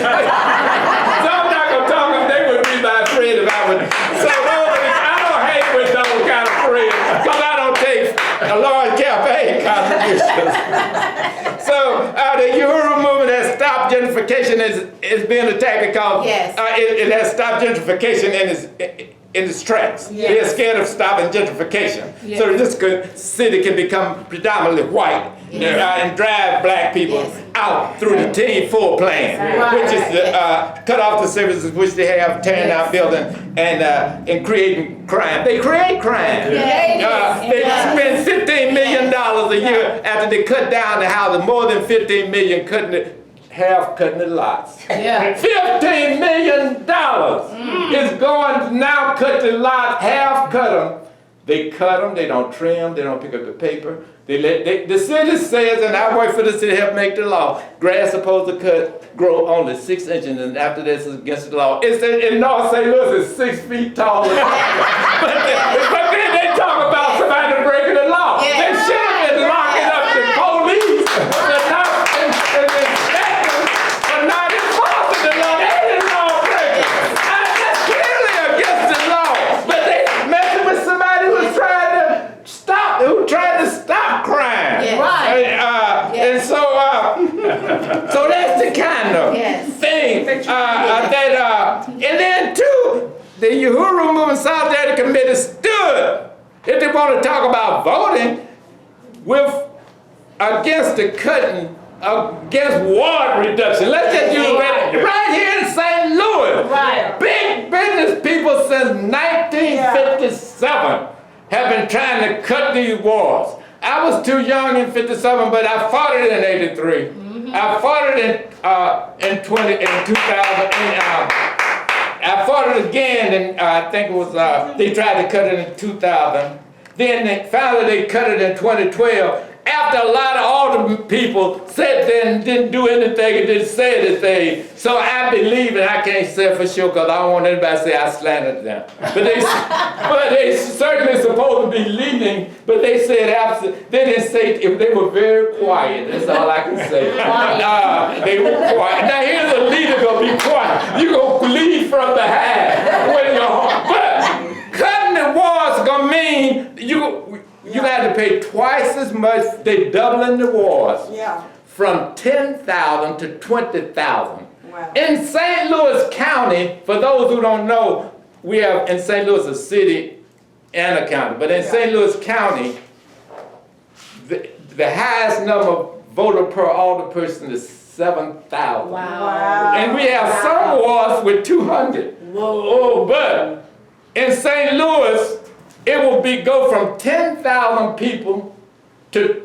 I'm not going to talk them, they would be my friend if I would. So I don't hate with those kind of friends, because I don't take a large campaign contributions. So the Uhuru Movement has stopped gentrification is being attacked because it has stopped gentrification in its tracks. They're scared of stopping gentrification. So this city can become predominantly white and drive black people out through the Team 4 plan, which is cut off the services which they have, tearing down buildings and creating crime. They create crime. They spend $15 million a year after they cut down the houses, more than $15 million cutting the lots. $15 million is going to now cut the lots, half cut them. They cut them, they don't trim, they don't pick up the paper. The city says, and I work for the city to help make the law, grass supposed to grow only 6 inches, and after this is against the law. It's in North St. Louis, it's 6 feet tall. but then they talk about somebody breaking the law. They should have been locking up the police, but not enforcing the law. They the lawbreakers. That's clearly against the law. But they messing with somebody who's trying to stop crime. And so that's the kind of thing and then too, the Uhuru Movement Solidarity Committee stood, if they want to talk about voting, against the cutting, against ward reduction. Let's just use right here in St. Louis. Big business people since 1957 have been trying to cut these wards. I was too young in 57, but I fought it in 83. I fought it in 2000. I fought it again, and I think it was they tried to cut it in 2000. Then finally they cut it in 2012. After a lot of older people sat there and didn't do anything and didn't say anything. So I believe, and I can't say for sure because I don't want anybody to say I slandered them. But they certainly supposed to be leading, but they said they didn't say, if they were very quiet, that's all I can say. They were quiet. Now here's a leader gonna be quiet. You gonna lead from behind when you're home. But cutting the walls gonna mean you got to pay twice as much. They doubling the wards from 10,000 to 20,000. Wow. In St. Louis County, for those who don't know, we have in St. Louis a city and a county. But in St. Louis County, the highest number of voter per alderperson is 7,000. Wow. And we have some wards with 200. Oh, but in St. Louis, it will go from 10,000 people to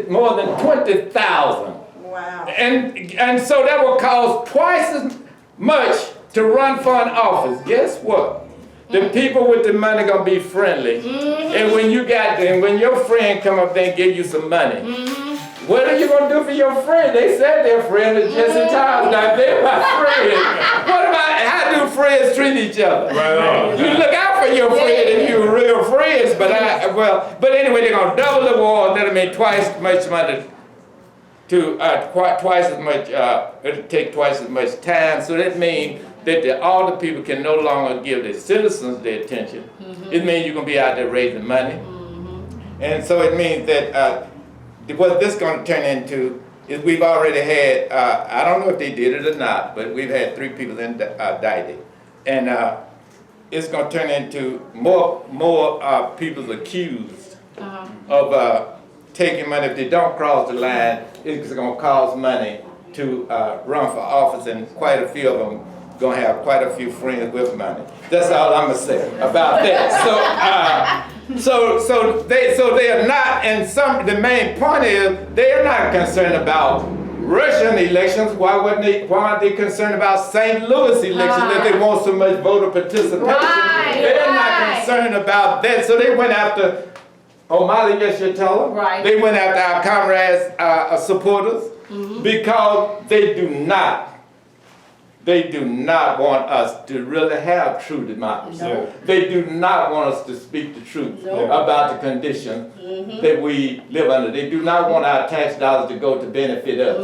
more than 20,000. Wow. And so that will cost twice as much to run for an office. Guess what? The people with the money gonna be friendly. And when your friend come up there and give you some money, what are you gonna do for your friend? They said their friend is Yeshitela. Now they're my friend. What about how do friends treat each other? You look out for your friend if you're real friends. But anyway, they're gonna double the wall. That'll mean twice as much money twice as much. It'll take twice as much time. So that means that all the people can no longer give their citizens their attention. It means you're gonna be out there raising money, and so it means that. What this is going to turn into is we've already had, I don't know if they did it or not, but we've had 3 people indicted. And it's going to turn into more people accused of taking money. If they don't cross the line, it's going to cost money to run for office, and quite a few of them going to have quite a few friends with money. That's all I'm going to say about that. So they are not, and the main point is they are not concerned about Russian elections. Why aren't they concerned about St. Louis elections that they want so much voter participation? They're not concerned about that. So they went after Omali, Yeshitela. They went after our comrades, supporters, because they do not want us to really have true democracy. They do not want us to speak the truth about the conditions that we live under. They do not want our tax dollars to go to benefit us.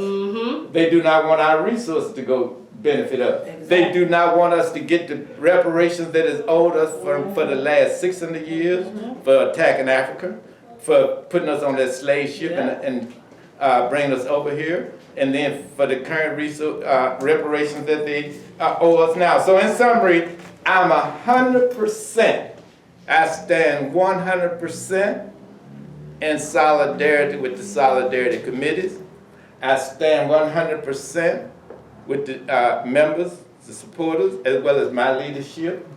They do not want our resources to go benefit us. They do not want us to get the reparations that is owed us for the last 600 years for attacking Africa, for putting us on that slave ship and bringing us over here. And then for the current reparations that they owe us now. So in summary, I'm 100%, I stand 100% in solidarity with the Solidarity Committees. I stand 100% with the members, the supporters, as well as my leadership,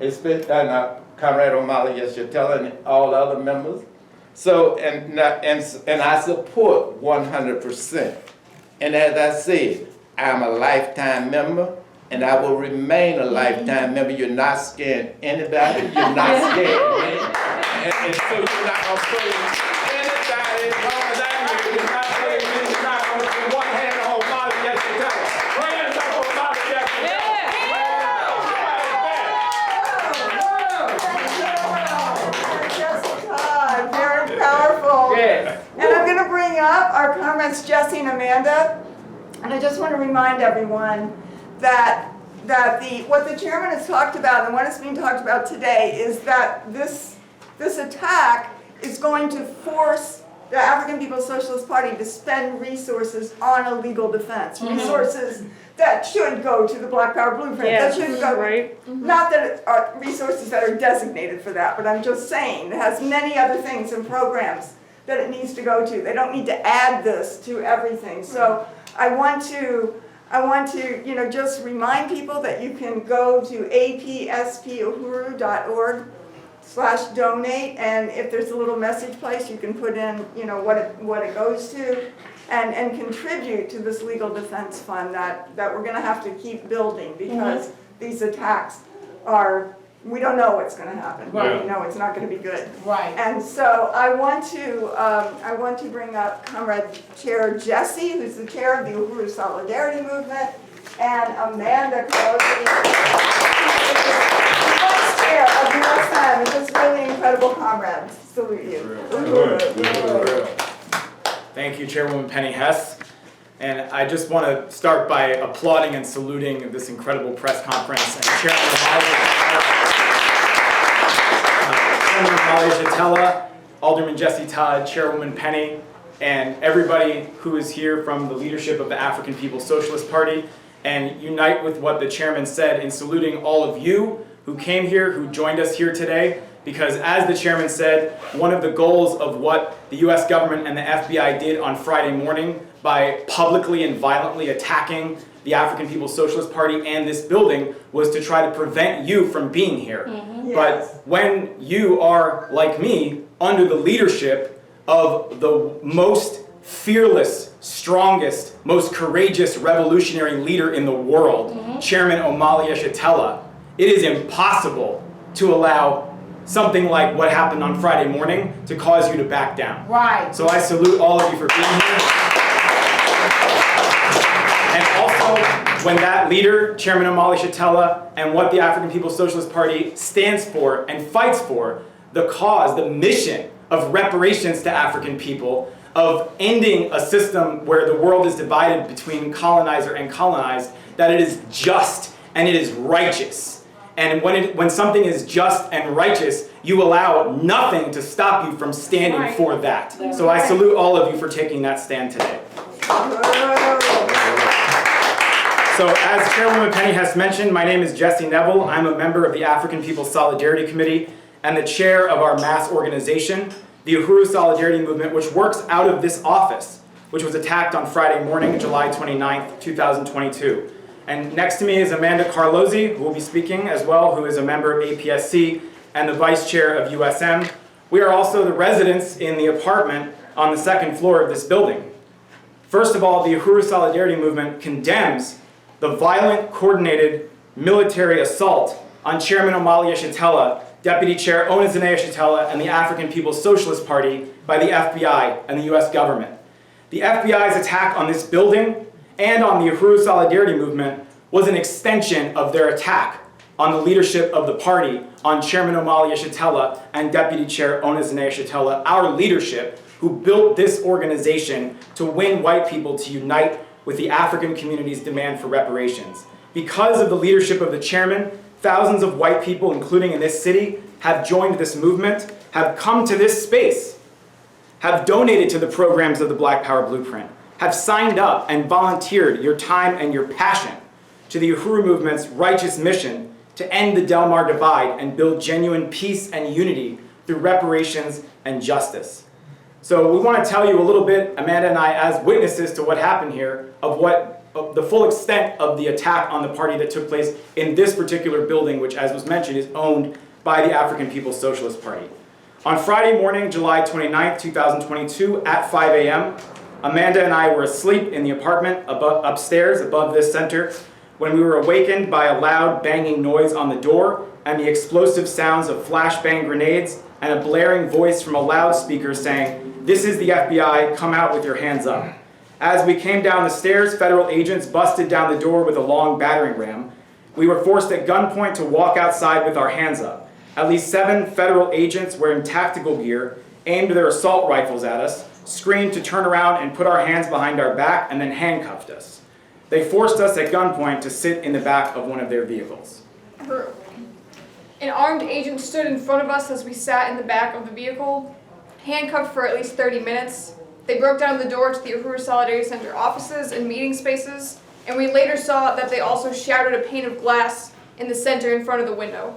especially Comrade Omali, Yeshitela, and all the other members. So, and I support 100%. And as I said, I'm a lifetime member, and I will remain a lifetime member. You're not scaring anybody. You're not scaring me. And so you're not going to play anybody as long as I'm here. You're not playing me. You're not going to put one hand on Omali, Yeshitela. Hands up on Omali, Yeshitela. Todd, very powerful. Yes. And I'm going to bring up our comrades Jesse and Amanda. And I just want to remind everyone that what the chairman has talked about and what is being talked about today is that this attack is going to force the African People's Socialist Party to spend resources on a legal defense, resources that should go to the Black Power Blueprint, that should go, not that it are resources that are designated for that, but I'm just saying, it has many other things and programs that it needs to go to. They don't need to add this to everything. So I want to, just remind people that you can go to apspuhuru.org/donate, and if there's a little message place, you can put in, what it goes to, and contribute to this legal defense fund that we're going to have to keep building because these attacks we don't know what's going to happen. Right. We know it's not going to be good. Right. And so I want to bring up Comrade Chair Jesse, who's the chair of the Uhuru Solidarity Movement, and Amanda Carlozzi, the vice chair of USM, and just really incredible comrades. Salute you. Thank you, Chairwoman Penny Hess. And I just want to start by applauding and saluting this incredible press conference and Chairman Omali Yeshitela, Alderman Jesse Todd, Chairwoman Penny, and everybody who is here from the leadership of the African People's Socialist Party, and unite with what the chairman said in saluting all of you who came here, who joined us here today, because as the chairman said, one of the goals of what the US government and the FBI did on Friday morning by publicly and violently attacking the African People's Socialist Party and this building was to try to prevent you from being here. Yes. But when you are, like me, under the leadership of the most fearless, strongest, most courageous revolutionary leader in the world, Chairman Omali Yeshitela, it is impossible to allow something like what happened on Friday morning to cause you to back down. Right. So I salute all of you for being here. And also, when that leader, Chairman Omali Yeshitela, and what the African People's Socialist Party stands for and fights for, the cause, the mission of reparations to African people, of ending a system where the world is divided between colonizer and colonized, that it is just and it is righteous. And when something is just and righteous, you allow nothing to stop you from standing for that. So I salute all of you for taking that stand today. So as Chairwoman Penny has mentioned, my name is Jesse Nevel. I'm a member of the African People's Solidarity Committee and the chair of our mass organization, the Uhuru Solidarity Movement, which works out of this office, which was attacked on Friday morning, July 29th, 2022. And next to me is Amanda Carlozzi, who will be speaking as well, who is a member of APSC and the vice chair of USM. We are also the residents in the apartment on the second floor of this building. First of all, the Uhuru Solidarity Movement condemns the violent, coordinated military assault on Chairman Omali Yeshitela, Deputy Chair Onizane Yeshitela, and the African People's Socialist Party by the FBI and the US government. The FBI's attack on this building and on the Uhuru Solidarity Movement was an extension of their attack on the leadership of the party, on Chairman Omali Yeshitela and Deputy Chair Onizane Yeshitela, our leadership, who built this organization to win white people to unite with the African community's demand for reparations. Because of the leadership of the chairman, thousands of white people, including in this city, have joined this movement, have come to this space, have donated to the programs of the Black Power Blueprint, have signed up and volunteered your time and your passion to the Uhuru Movement's righteous mission to end the Del Mar divide and build genuine peace and unity through reparations and justice. So we want to tell you a little bit, Amanda and I, as witnesses to what happened here, of the full extent of the attack on the party that took place in this particular building, which, as was mentioned, is owned by the African People's Socialist Party. On Friday morning, July 29th, 2022, at 5 a.m., Amanda and I were asleep in the apartment upstairs above this center when we were awakened by a loud banging noise on the door and the explosive sounds of flashbang grenades and a blaring voice from a loudspeaker saying, "This is the FBI, come out with your hands up." As we came down the stairs, federal agents busted down the door with a long battering ram. We were forced at gunpoint to walk outside with our hands up. At least 7 federal agents wearing tactical gear aimed their assault rifles at us, screamed to turn around and put our hands behind our back, and then handcuffed us. They forced us at gunpoint to sit in the back of one of their vehicles. An armed agent stood in front of us as we sat in the back of the vehicle, handcuffed for at least 30 minutes. They broke down the door to the Uhuru Solidarity Center offices and meeting spaces, and we later saw that they also shattered a pane of glass in the center in front of the window.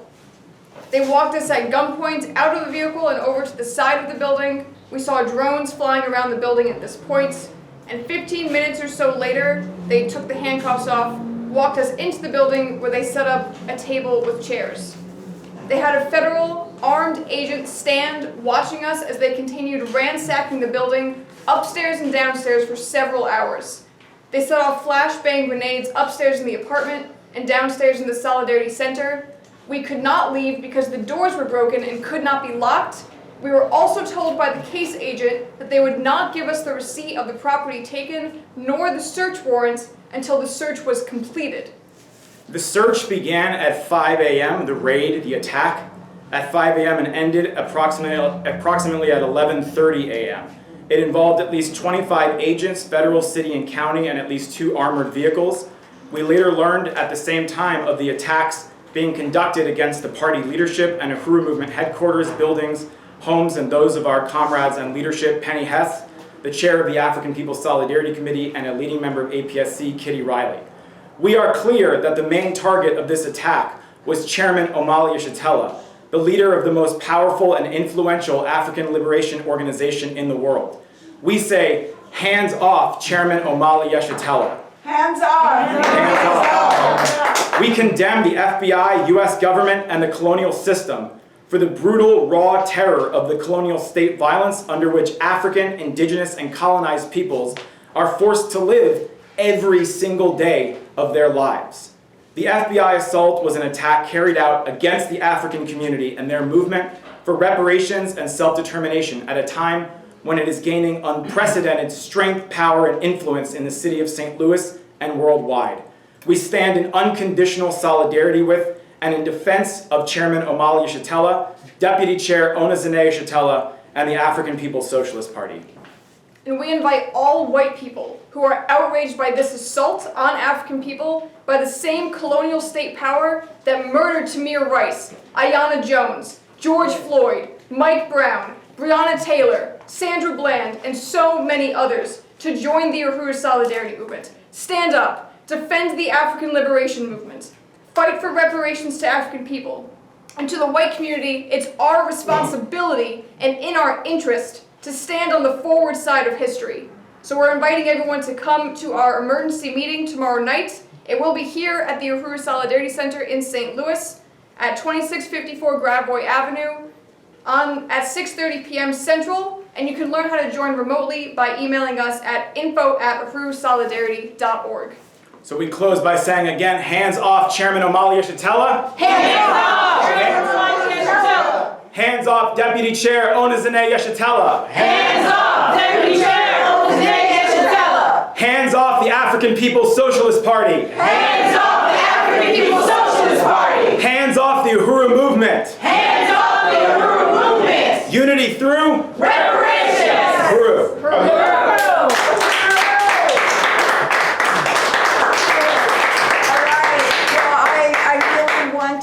They walked us at gunpoint out of the vehicle and over to the side of the building. We saw drones flying around the building at this point, and 15 minutes or so later, they took the handcuffs off, walked us into the building where they set up a table with chairs. They had a federal armed agent stand watching us as they continued ransacking the building upstairs and downstairs for several hours. They set off flashbang grenades upstairs in the apartment and downstairs in the Solidarity Center. We could not leave because the doors were broken and could not be locked. We were also told by the case agent that they would not give us the receipt of the property taken nor the search warrant until the search was completed. The search began at 5 a.m., the raid, the attack, at 5 a.m. and ended approximately at 11:30 a.m. It involved at least 25 agents, federal, city, and county, and at least 2 armored vehicles. We later learned at the same time of the attacks being conducted against the party leadership and Uhuru Movement headquarters, buildings, homes, and those of our comrades and leadership, Penny Hess, the chair of the African People's Solidarity Committee, and a leading member of APSC, Kitty Riley. We are clear that the main target of this attack was Chairman Omali Yeshitela, the leader of the most powerful and influential African liberation organization in the world. We say, hands off Chairman Omali Yeshitela. Hands off! Hands off. We condemn the FBI, US government, and the colonial system for the brutal, raw terror of the colonial state violence under which African, indigenous, and colonized peoples are forced to live every single day of their lives. The FBI assault was an attack carried out against the African community and their movement for reparations and self-determination at a time when it is gaining unprecedented strength, power, and influence in the city of St. Louis and worldwide. We stand in unconditional solidarity with and in defense of Chairman Omali Yeshitela, Deputy Chair Onezene Yeshitela, and the African People's Socialist Party. And we invite all white people who are outraged by this assault on African people by the same colonial state power that murdered Tamir Rice, Ayanna Jones, George Floyd, Mike Brown, Breonna Taylor, Sandra Bland, and so many others to join the Uhuru Solidarity Movement. Stand up, defend the African liberation movement, fight for reparations to African people. And to the white community, it's our responsibility and in our interest to stand on the forward side of history. So we're inviting everyone to come to our emergency meeting tomorrow night. It will be here at the Uhuru Solidarity Center in St. Louis at 2654 Gravois Avenue at 6:30 p.m. Central, and you can learn how to join remotely by emailing us at info@uhurusolidarity.org. So we close by saying again, hands off Chairman Omali Yeshitela. Hands off! Chairman Omali Yeshitela! Hands off Deputy Chair Onezene Yeshitela. Hands off! Deputy Chair Onezene Yeshitela! Hands off the African People's Socialist Party. Hands off the African People's Socialist Party! Hands off the Uhuru Movement. Hands off the Uhuru Movement! Unity through reparations! Uhuru.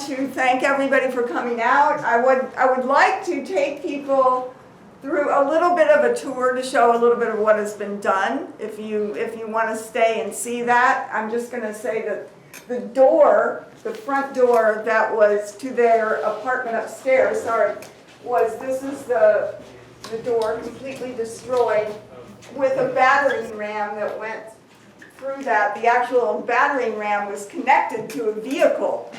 To thank everybody for coming out. I would like to take people through a little bit of a tour to show a little bit of what has been done. If you want to stay and see that, I'm just going to say that the door the front door that was to their apartment upstairs, this is the door completely destroyed with a battering ram that went through that. The actual battering ram was connected to a vehicle.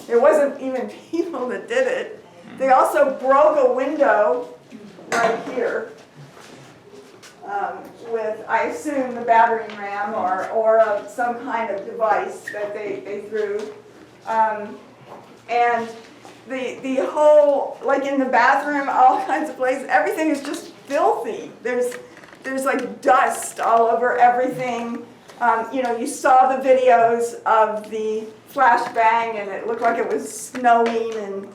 It wasn't even people that did it. They also broke a window right here with, I assume, the battering ram or some kind of device that they threw. And the whole, like in the bathroom, all kinds of places, everything is just filthy. There's like dust all over everything. You know, you saw the videos of the flashbang and it looked like it was snowing, and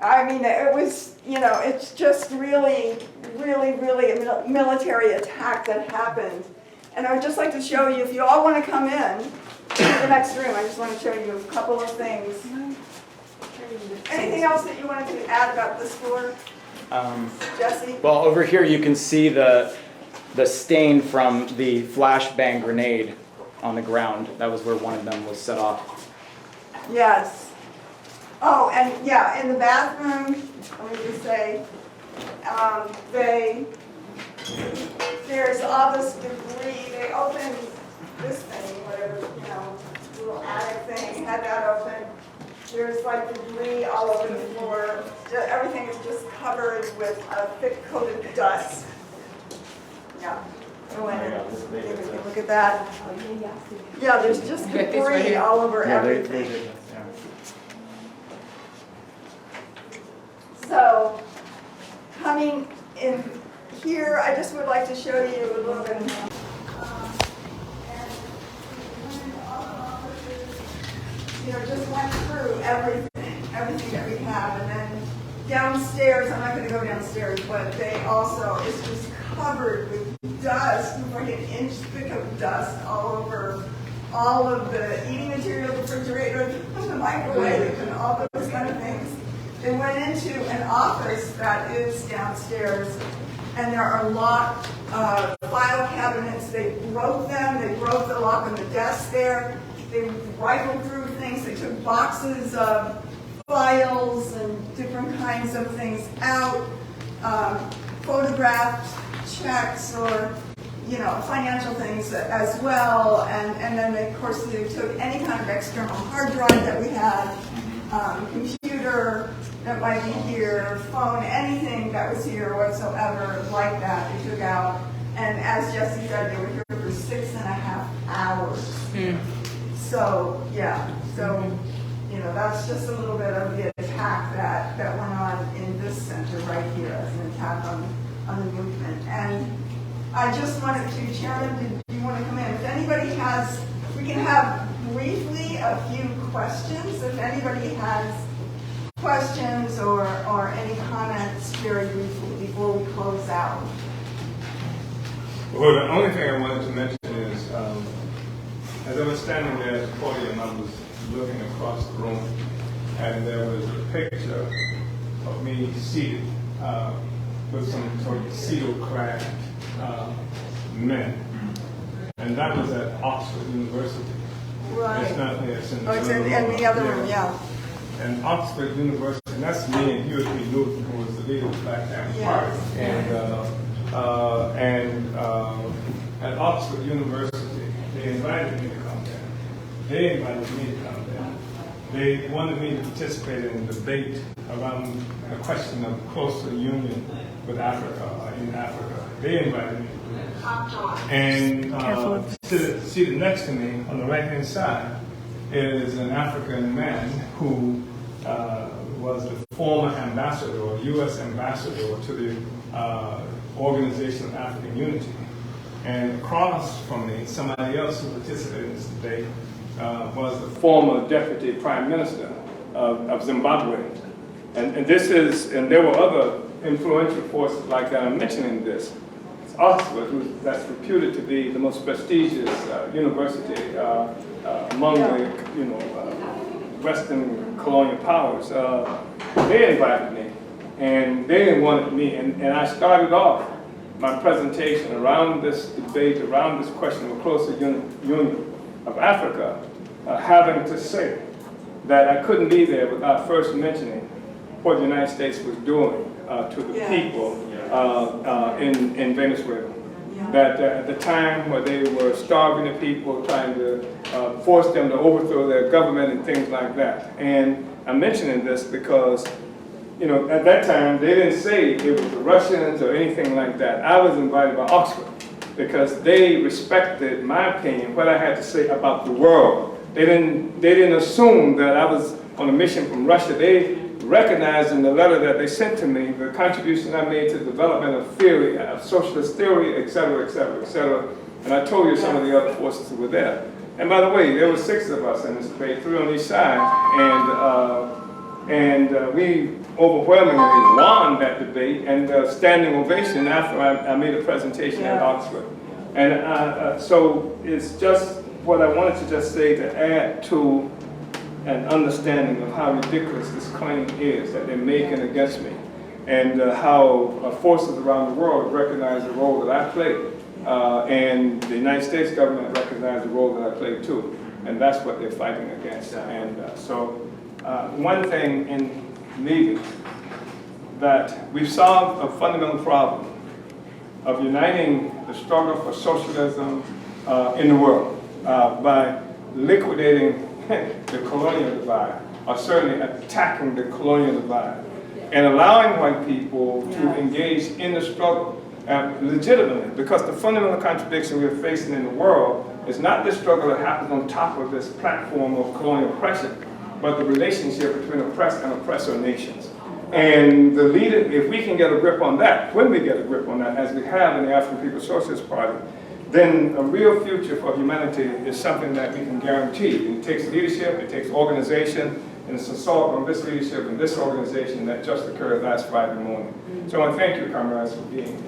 I mean, it was, you know, it's just really a military attack that happened. And I would just like to show you, if you all want to come in to the next room, I just want to show you a couple of things. Anything else that you wanted to add about this floor, Jesse? Well, over here you can see the stain from the flashbang grenade on the ground. That was where one of them was set off. Yes. Oh, and yeah, in the bathroom, let me just say, there's all this debris. They opened this thing, whatever, you know, little attic thing, had that open. There's like debris all over the floor. Everything is just covered with a thick coat of dust. Yeah. Go in and take a look at that. Yeah, there's just debris all over everything. So, coming in here, I just would like to show you a little bit more. You know, just went through everything that we have, and then downstairs, I'm not going to go downstairs, but they also, it's just covered with dust, like an inch thick of dust all over all of the eating material, the refrigerator, the microwave, and all those kind of things. They went into an office that is downstairs, and there are locked file cabinets. They broke them. They broke the lock on the desk there. They rifled through things. They took boxes of files and different kinds of things out, photographed checks or, you know, financial things as well. And then, of course, they took any kind of external hard drive that we had, computer that might be here, phone, anything that was here whatsoever like that, they took out. And as Jesse said, they were here for 6.5 hours. So, yeah, so, you know, that's just a little bit of the attack that went on in this center right here, as an attack on the movement. And I just wanted to, Chairman, did you want to come in? If anybody has, we can have briefly a few questions. If anybody has questions or any comments very briefly before we close out. Well, the only thing I wanted to mention is, as I was standing there at the podium, I was looking across the room, and there was a picture of me seated with some sort of seal-clad men, and that was at Oxford University. Right. It's not there. It's in the, in the other room, yeah. And Oxford University, and that's me and Hugh P. Newton, who was the leader of the Black Panther Party. And at Oxford University, they invited me to come there. They invited me to come there. They wanted me to participate in a debate around the question of closer union with Africa, in Africa. They invited me to do this. And seated next to me on the right-hand side is an African man who was the former ambassador, U.S. ambassador to the Organization of African Unity. And across from me, somebody else who participated in this debate was the former deputy prime minister of Zimbabwe. And there were other influential forces like that. I'm mentioning this. It's Oxford, that's reputed to be the most prestigious university among the Western colonial powers. They invited me, and they wanted me, and I started off my presentation around this debate, around this question of a closer union of Africa, having to say that I couldn't be there without first mentioning what the United States was doing to the people in Venezuela. That at the time where they were starving the people, trying to force them to overthrow their government and things like that. And I'm mentioning this because, you know, at that time they didn't say it was the Russians or anything like that. I was invited by Oxford because they respected my opinion, what I had to say about the world. They didn't assume that I was on a mission from Russia. They recognized in the letter that they sent to me the contribution I made to the development of theory, of socialist theory, et cetera, et cetera, et cetera. And I told you some of the other forces who were there. And by the way, there were 6 of us in this debate, 3 on each side, and we overwhelmingly won that debate and standing ovation after I made a presentation at Oxford. And so it's just what I wanted to just say to add to an understanding of how ridiculous this claim is that they're making against me, and how forces around the world recognize the role that I play, and the United States government recognizes the role that I play too, and that's what they're fighting against. And so one thing in leaving, that we've solved a fundamental problem of uniting the struggle for socialism in the world by liquidating the colonial divide, or certainly attacking the colonial divide, and allowing white people to engage in the struggle legitimately, because the fundamental contradiction we're facing in the world is not the struggle that happens on top of this platform of colonial oppression, but the relationship between oppressed and oppressor nations. And the leader, if we can get a grip on that, when we get a grip on that, as we have in the African People's Socialist Party, then a real future for humanity is something that we can guarantee. It takes leadership, it takes organization, and it's assault on this leadership and this organization that just occurred last Friday morning. So I want to thank you, comrades, for being here.